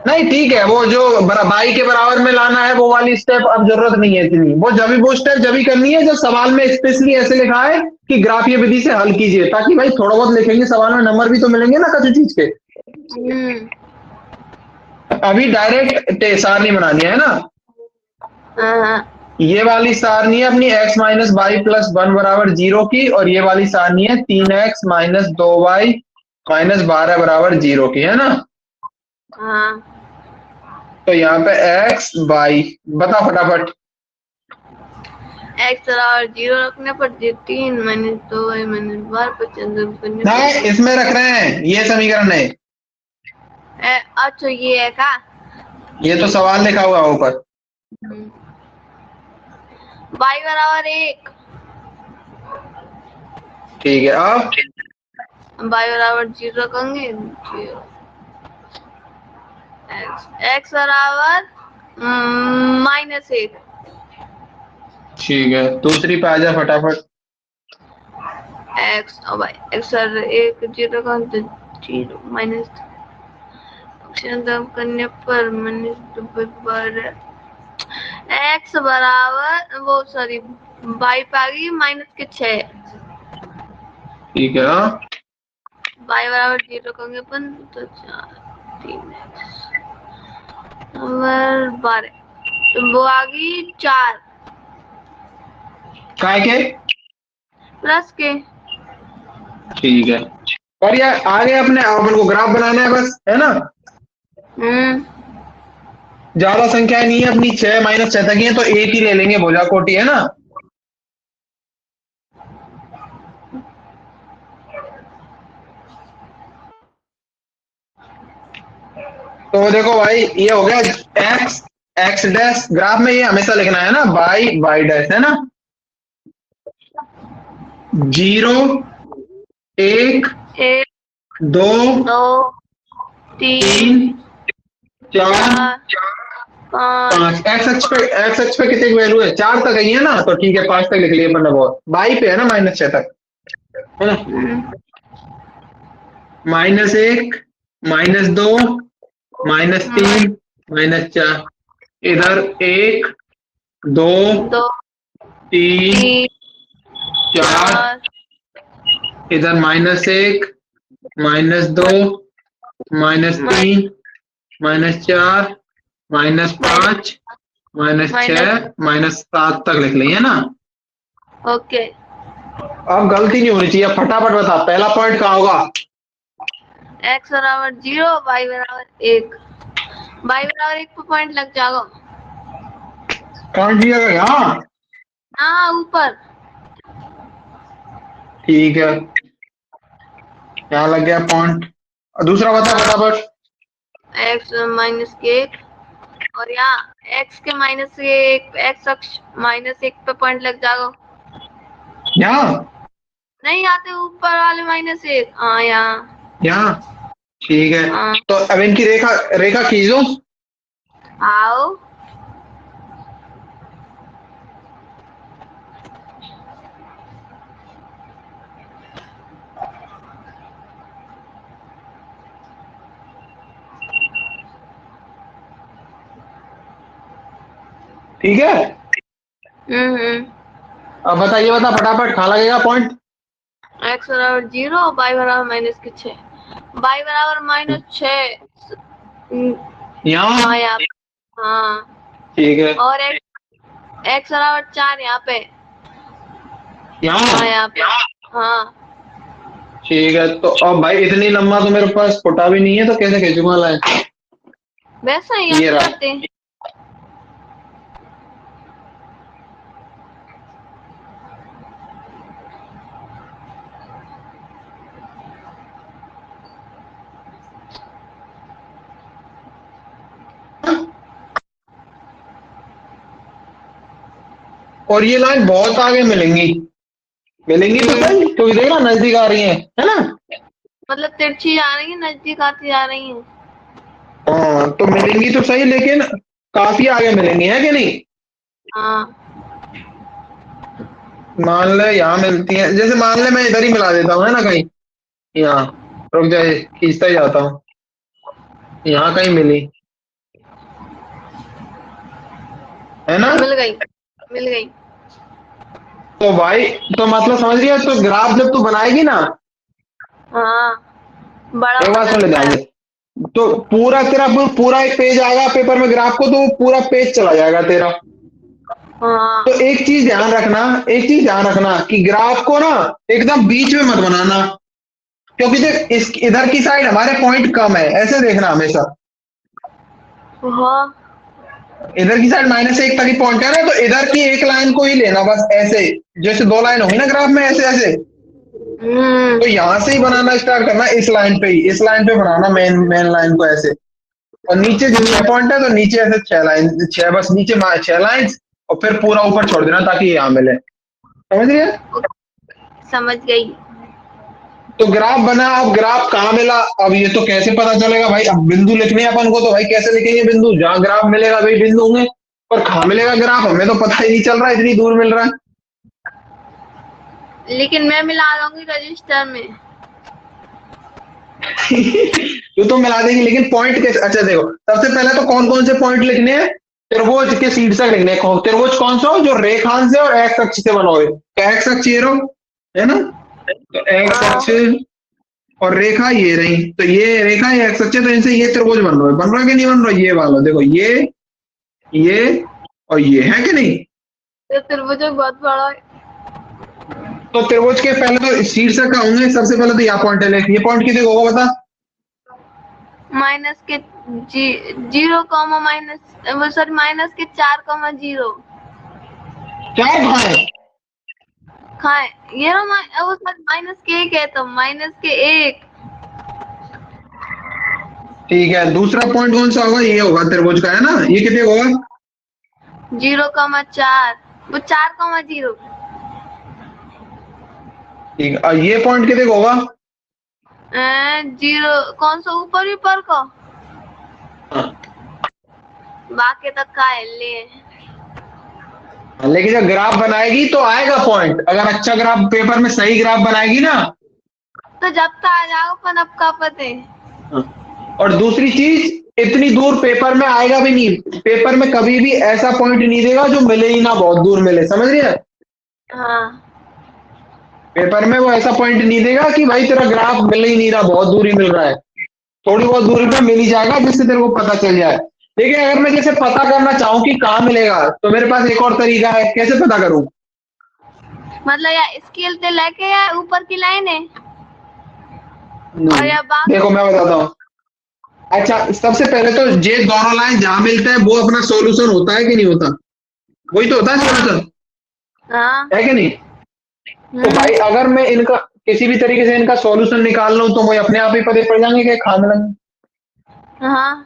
नहीं ठीक है, वो जो बाई के बराबर में लाना है वो वाली स्टेप अब जरूरत नहीं है इतनी, वो स्टेप जब ही करनी है जब सवाल में स्पेशली ऐसे लिखा है कि ग्राफीय विधि से हल कीजिए, ताकि भाई थोड़ा बहुत लिखेंगे सवाल में नंबर भी तो मिलेंगे ना किसी चीज के। अभी डायरेक्ट सारणी बनानी है ना। हाँ ये वाली सारणी है अपनी x माइनस वाई प्लस 1 बराबर 0 की, और ये वाली सारणी है 3x माइनस 2y माइनस 12 बराबर 0 की, है ना। हाँ तो यहाँ पे x y बता फटाफट। x बराबर 0 रखने पर 3 माइनस 2y माइनस 12 पर चंद्र करने नहीं, इसमें रख रहे हैं, ये समीकरण है। अच्छा ये है का, ये तो सवाल लिखा हुआ है ऊपर। y बराबर 1, ठीक है, अब y बराबर 0 रखेंगे, 0 x बराबर -1, ठीक है, दूसरी पे आ जा फटाफट। x और y, x और 1 0 का 0 माइनस करने पर x बराबर वो सॉरी y पे आ गई -6, ठीक है, y बराबर 0 करेंगे अपन तो 4 3x नंबर 12, तो वो आ गई 4 काय के प्लस के। ठीक है, और ये आगे अपने अपन को ग्राफ बनाना है बस, है ना। ज्यादा संख्या नहीं है अपनी, 6 माइनस 6 तक ही है, तो एक ही ले लेंगे, भुजा कोटि, है ना। तो देखो भाई, ये हो गया x डैश, ग्राफ में ये हमेशा लिखना है ना, y डैश, है ना। 0 1 2 2 3 4 5। एक्स अक्ष पे कितने की वैल्यू है, 4 तक ही है ना, तो ठीक है 5 तक लिख लिए अपन ने, बहुत y पे है ना -6 तक, है ना। -1 -2 -3 -4, इधर 1 2 3 4, इधर -1 -2 -3 -4 -5 -6 -7 तक लिख लिए, है ना। ओके। अब गलती नहीं होनी चाहिए, फटाफट बता पहला पॉइंट कहाँ होगा। x बराबर 0, y बराबर 1, y बराबर 1 पे पॉइंट लग जाएगा। कहाँ दिया गया, यहाँ। हाँ ऊपर। ठीक है, यहाँ लग गया पॉइंट। दूसरा बता फटाफट। x माइनस के 1 और यहाँ x के -1, x अक्ष -1 पे पॉइंट लग जाएगा। यहाँ नहीं आते ऊपर वाले -1, हाँ यहाँ ठीक है। हाँ। तो अब इनकी रेखा खींचो। आओ ठीक है, अब बताइए, बता फटाफट, कहाँ लगेगा पॉइंट। x बराबर 0, y बराबर -6, y बराबर -6 यहाँ हाँ यहाँ पे, हाँ। ठीक है, और x बराबर 4 यहाँ पे, हाँ यहाँ यहाँ पे, हाँ। ठीक है। तो अब भाई इतनी लंबा तो मेरे पास फुटा भी नहीं है, तो कैसे खींचूंगा लाइन? वैसा ही ये रहा। करते हैं। और ये लाइन बहुत आगे मिलेंगी, मिलेंगी तो सही, क्योंकि देखो ना नजदीक आ रही है ना। मतलब तिरछी जा रही है, नजदीक आती जा रही है। हाँ तो मिलेंगी तो सही, लेकिन काफी आगे मिलेंगी, है कि नहीं? हाँ मान ले यहाँ मिलती है, जैसे मान ले मैं इधर ही मिला देता हूँ, है ना, कहीं यहाँ, रुक जाए, खींचता ही जाता हूँ, यहाँ कहीं मिली, है ना? मिल गई, मिल गई। तो भाई, तो मतलब समझ रही है, तो ग्राफ जब तू बनाएगी ना, हाँ बड़ा एक बात सुन ले बनता ध्यान है। से, तो पूरा तेरा पूरा एक पेज आएगा पेपर में ग्राफ को, तो वो पूरा पेज चला जाएगा तेरा। हाँ तो एक चीज ध्यान रखना, एक चीज ध्यान रखना कि ग्राफ को ना एकदम बीच में मत बनाना, क्योंकि देख इस इधर की साइड हमारे पॉइंट कम है, ऐसे देखना हमेशा। हाँ इधर की साइड -1 तक ही पॉइंट है ना, तो इधर की एक लाइन को ही लेना बस, ऐसे जैसे 2 लाइन होगी ना ग्राफ में, ऐसे ऐसे, तो यहाँ से ही बनाना स्टार्ट करना, इस लाइन पे ही, इस लाइन पे बनाना मेन मेन लाइन को ऐसे, और नीचे जो 6 पॉइंट है तो नीचे ऐसे 6 लाइन, 6 बस नीचे 6 लाइन, और फिर पूरा ऊपर छोड़ देना ताकि ये यहाँ मिले, समझ रही है? समझ गई। तो ग्राफ बना, अब ग्राफ कहाँ मिला, अब ये तो कैसे पता चलेगा भाई, अब बिंदु लिखने हैं अपन को, तो भाई कैसे लिखेंगे बिंदु, जहाँ ग्राफ मिलेगा भाई बिंदु होंगे, पर कहाँ मिलेगा ग्राफ हमें तो पता ही नहीं चल रहा, इतनी दूर मिल रहा है। लेकिन मैं मिला दूंगी रजिस्टर में। तो मिला देगी, लेकिन पॉइंट कैसे? अच्छा देखो, सबसे पहले तो कौन कौन से पॉइंट लिखने हैं, त्रिभुज के शीर्षक लिखने हैं। त्रिभुज कौन सा हो, जो रेखांश है और एक्स अक्ष से बना हो, एक्स अक्ष ये रहो, है ना, तो एक्स अक्ष और रेखा ये रही, तो ये रेखा ये एक्स अक्ष, तो इनसे ये त्रिभुज बन रहा है कि नहीं बन रहा, ये वाला देखो, ये और ये, है कि नहीं? तो त्रिभुज बहुत बड़ा है। तो त्रिभुज के पहले तो शीर्षक का होंगे, सबसे पहले तो यहाँ पॉइंट है, ये पॉइंट कितने को होगा बता? माइनस के 0, माइनस, सॉरी माइनस के 4,0। क्या खाए? खाए ये ना, वो सर माइनस के 1 है, तो माइनस के 1। ठीक है, दूसरा पॉइंट कौन सा होगा, ये होगा त्रिभुज का, है ना, ये कितने को होगा? 0,4, वो 4,0। ठीक है, और ये पॉइंट कितने को होगा? 0 कौन सा, ऊपर ऊपर का? बाकी तक का है ले। लेकिन जब ग्राफ बनाएगी तो आएगा पॉइंट, अगर अच्छा ग्राफ पेपर में सही ग्राफ बनाएगी ना, तो जब तक आ जाओ अपन अब का पते। और दूसरी चीज इतनी दूर पेपर में आएगा भी नहीं, पेपर में कभी भी ऐसा पॉइंट नहीं देगा जो मिले ही ना, बहुत दूर मिले, समझ रही है? हाँ पेपर में वो ऐसा पॉइंट नहीं देगा कि भाई तेरा ग्राफ मिल ही नहीं रहा, बहुत दूर ही मिल रहा है, थोड़ी बहुत दूरी पे मिल ही जाएगा, जिससे तेरे को पता चल जाए। लेकिन अगर मैं जैसे पता करना चाहूँ कि कहाँ मिलेगा, तो मेरे पास एक और तरीका है, कैसे पता करूँ? मतलब या स्केल से लेके या ऊपर की लाइन है, और या देखो मैं बताता हूँ। अच्छा सबसे पहले तो ये दोनों लाइन जहाँ मिलता है वो अपना सॉल्यूशन होता है कि नहीं होता, वही तो होता है सॉल्यूशन, हाँ है कि नहीं? तो भाई अगर मैं इनका किसी भी तरीके से इनका सॉल्यूशन निकाल लूं, तो वो अपने आप ही पता पड़ जाएंगे कि खाने लगे। हाँ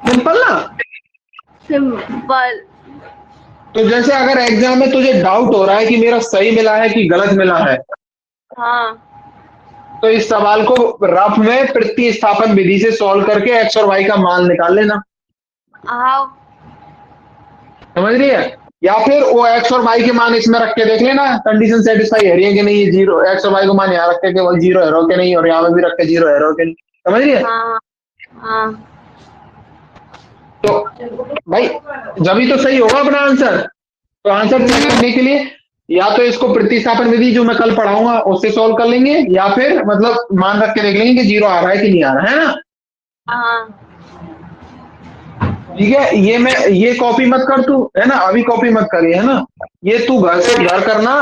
सिंपल ना, सिंपल। तो जैसे अगर एग्जाम में तुझे डाउट हो रहा है कि मेरा सही मिला है कि गलत मिला है, हाँ तो इस सवाल को रफ में प्रतिस्थापन विधि से सॉल्व करके एक्स और वाई का मान निकाल लेना, आओ। समझ रही है? या फिर वो एक्स और वाई के मान इसमें रख के देख लेना, कंडीशन सेटिस्फाई है रही है कि नहीं, ये 0 एक्स और वाई को मान यहाँ रख के वो 0 एरो के नहीं, और यहाँ में भी रख के 0 एरो के नहीं, समझ रही है? हाँ हाँ तो भाई जब ही तो सही होगा अपना आंसर, तो आंसर चेक करने के लिए या तो इसको प्रतिस्थापन विधि जो मैं कल पढ़ाऊंगा उससे सॉल्व कर लेंगे, या फिर मतलब मान रख के देख लेंगे कि 0 आ रहा है कि नहीं आ रहा है ना। हाँ ठीक है, ये कॉपी मत कर तू, है ना, अभी कॉपी मत करिए, है ना। ये तू घर से घर करना,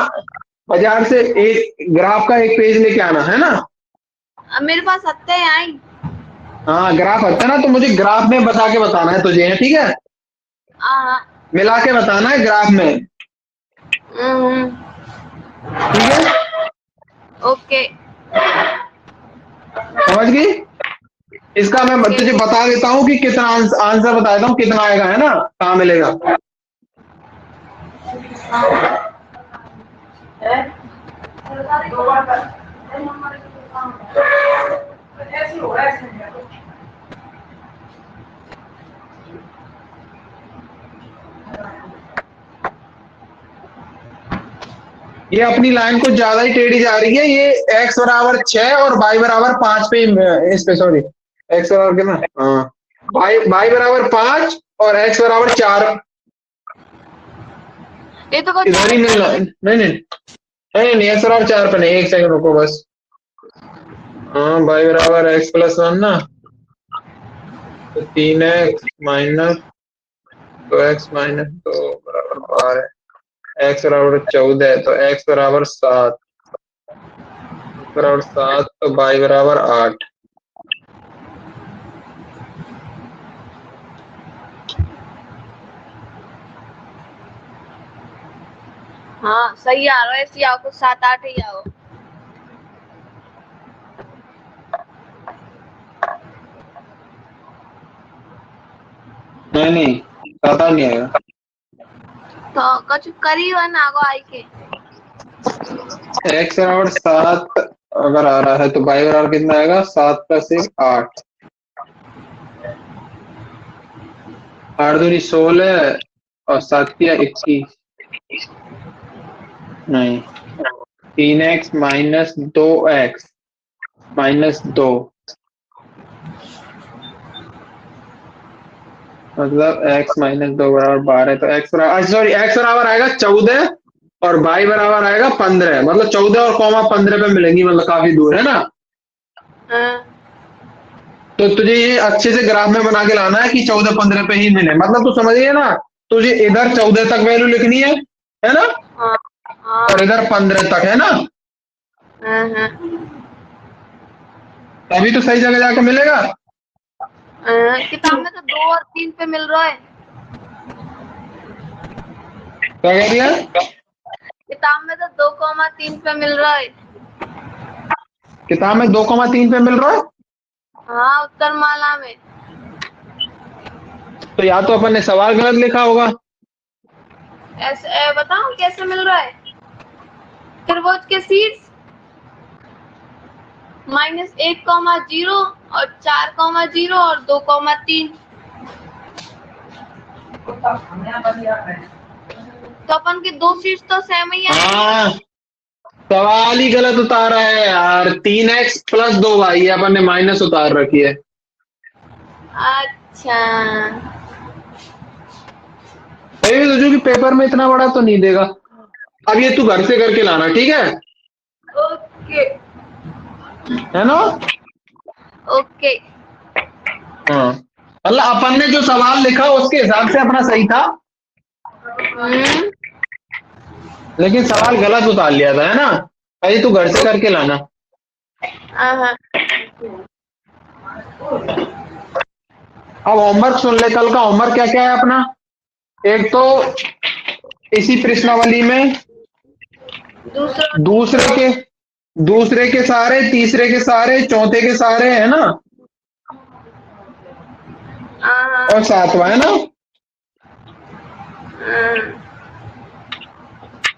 बाजार से एक ग्राफ का एक पेज लेके आना, है ना। अब मेरे पास आते हैं आई। हाँ ग्राफ आता है ना, तो मुझे ग्राफ में बता के बताना है तुझे, ठीक है, हाँ। मिला के बताना है ग्राफ में, हम्म, ठीक है, ओके। समझ गई। इसका मैं ओके। तुझे बता देता हूँ कि कितना आंसर बता देता हूँ कितना आएगा, है ना, कहाँ मिलेगा। ये अपनी लाइन कुछ ज्यादा ही टेढ़ी जा रही है, ये x बराबर 6 और y बराबर 5 पे इस पे, सॉरी, x बराबर कितना, हाँ, y बराबर 5 और x बराबर 4 ये तो कुछ इधर ही मिलना, नहीं नहीं नहीं नहीं, x बराबर 4 पे नहीं, एक सेकंड रुको बस। हाँ y बराबर x प्लस 1 ना, तो 3x माइनस 2x माइनस 2 बराबर 12, x बराबर 14 तो x बराबर 7 बराबर 7 तो y बराबर 8। हाँ सही आ रहा है, ऐसी आओ कुछ 7-8 ही आओ। नहीं नहीं, 7 नहीं आएगा। तो कुछ करीबन आगो आई के। x बराबर 7 अगर आ रहा है तो y बराबर कितना आएगा, 7 प्लस 1 8, 8 दूनी 16 और 7 किया 21, नहीं 3x माइनस 2x माइनस 2 मतलब x माइनस 2 बराबर 12, तो x बराबर, सॉरी, x बराबर आएगा 14 और y बराबर आएगा 15, मतलब 14 और कॉमा 15 पे मिलेंगी, मतलब काफी दूर है ना। हाँ। तो तुझे ये अच्छे से ग्राफ में बना के लाना है कि 14-15 पे ही मिले, मतलब तू समझिए ना, तुझे इधर 14 तक वैल्यू लिखनी है ना, हाँ। हाँ। और इधर 15 तक, है ना, हाँ। हाँ। तभी तो सही जगह जाके मिलेगा। किताब में तो 2 और 3 पे मिल रहा है। क्या कह दिया, किताब में तो 2,3 पे मिल रहा है। किताब में 2,3 पे मिल रहा है, हाँ उत्तर माला में। तो या तो अपन ने सवाल गलत लिखा होगा। ऐसे बताऊं कैसे मिल रहा है। त्रिभुज के शीर्ष -1,0 और 4,0 और 2,3, तो अपन के दो शीर्ष तो सेम ही है। हाँ, सवाल ही गलत उतारा है यार, 3x प्लस 2y, ये अपन ने माइनस उतार रखी है। अच्छा अभी सोचो कि पेपर में इतना बड़ा तो नहीं देगा। अब ये तू घर से करके लाना, ठीक है, ओके है ना। ओके। हाँ, मतलब अपन ने जो सवाल लिखा उसके हिसाब से अपना सही था, लेकिन सवाल गलत उतार लिया था, है ना। अभी तू घर से करके लाना। हाँ। अब होमवर्क सुन ले, कल का होमवर्क क्या क्या है अपना। एक तो इसी प्रश्नावली में दूसरे के सारे, तीसरे के सारे, चौथे के सारे, है ना, और 7वां, है ना।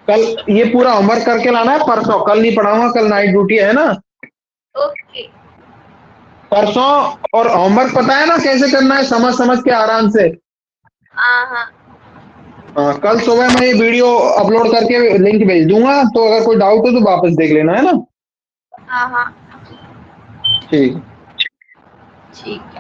कल ये पूरा होमवर्क करके लाना है, परसों, कल नहीं पढ़ाऊंगा, कल नाइट ड्यूटी है ना। ओके। परसों, और होमवर्क पता है ना कैसे करना है, समझ समझ के आराम से। हाँ। कल सुबह मैं ये वीडियो अपलोड करके लिंक भेज दूंगा, तो अगर कोई डाउट हो तो वापस देख लेना, है ना। हाँ। ठीक। ठीक है।